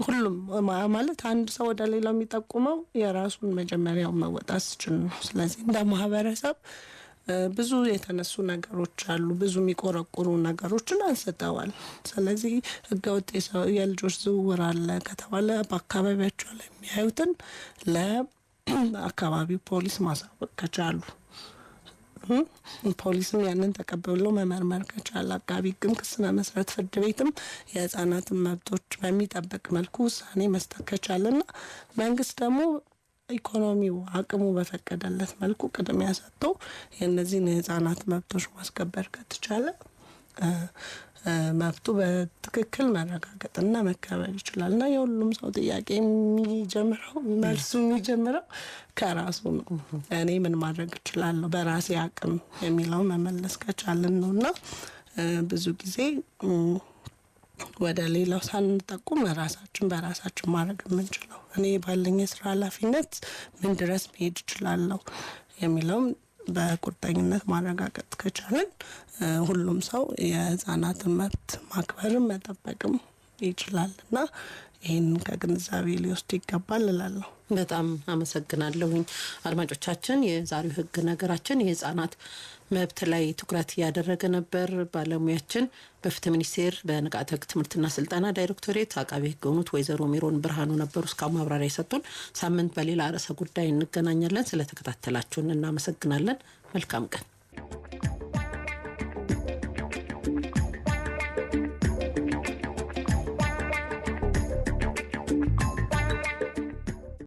ሁሉም ማለት አንድ ሰው ወደ ሌላው የሚጠቁመው የራሱን መጀመሪያው መወጣት ሲችል ነው። ስለዚህ እንደ ማህበረሰብ ብዙ የተነሱ ነገሮች አሉ፣ ብዙ የሚቆረቁሩ ነገሮችን አንስተዋል። ስለዚህ ህገወጥ የልጆች ዝውውር አለ ከተባለ በአካባቢያቸው ላይ የሚያዩትን ለአካባቢው ፖሊስ ማሳወቅ ከቻሉ፣ ፖሊስም ያንን ተቀብሎ መመርመር ከቻለ፣ አቃቢ ህግም ክስ መመስረት፣ ፍርድ ቤትም የህፃናትን መብቶች በሚጠብቅ መልኩ ውሳኔ መስጠት ከቻለና መንግስት ደግሞ ኢኮኖሚው አቅሙ በፈቀደለት መልኩ ቅድሚያ ሰጥቶ የእነዚህን የህፃናት መብቶች ማስከበር ከተቻለ መብቱ በትክክል መረጋገጥና መከበር ይችላል። እና የሁሉም ሰው ጥያቄ የሚጀምረው መልሱ የሚጀምረው ከራሱ ነው። እኔ ምን ማድረግ እችላለሁ በራሴ አቅም የሚለው መመለስ ከቻልን ነው። እና ብዙ ጊዜ ወደ ሌላው ሳንጠቁም ራሳችን በራሳችን ማድረግ የምንችለው እኔ ባለኝ የስራ ኃላፊነት ምን ድረስ መሄድ እችላለሁ የሚለውም በቁርጠኝነት ማረጋገጥ ከቻልን ሁሉም ሰው የህፃናትን መብት ማክበርም መጠበቅም ይችላልና ይህንን ከግንዛቤ ሊወስድ ይገባል እላለሁ። በጣም አመሰግናለሁኝ። አድማጮቻችን የዛሬው ህግ ነገራችን የህፃናት መብት ላይ ትኩረት ያደረገ ነበር። ባለሙያችን በፍትህ ሚኒስቴር በንቃተ ህግ ትምህርትና ስልጠና ዳይሬክቶሬት አቃቤ ህግ የሆኑት ወይዘሮ ሜሮን ብርሃኑ ነበሩ። እስካሁን ማብራሪያ የሰጡን። ሳምንት በሌላ ርዕሰ ጉዳይ እንገናኛለን። ስለተከታተላችሁን እናመሰግናለን። መልካም ቀን።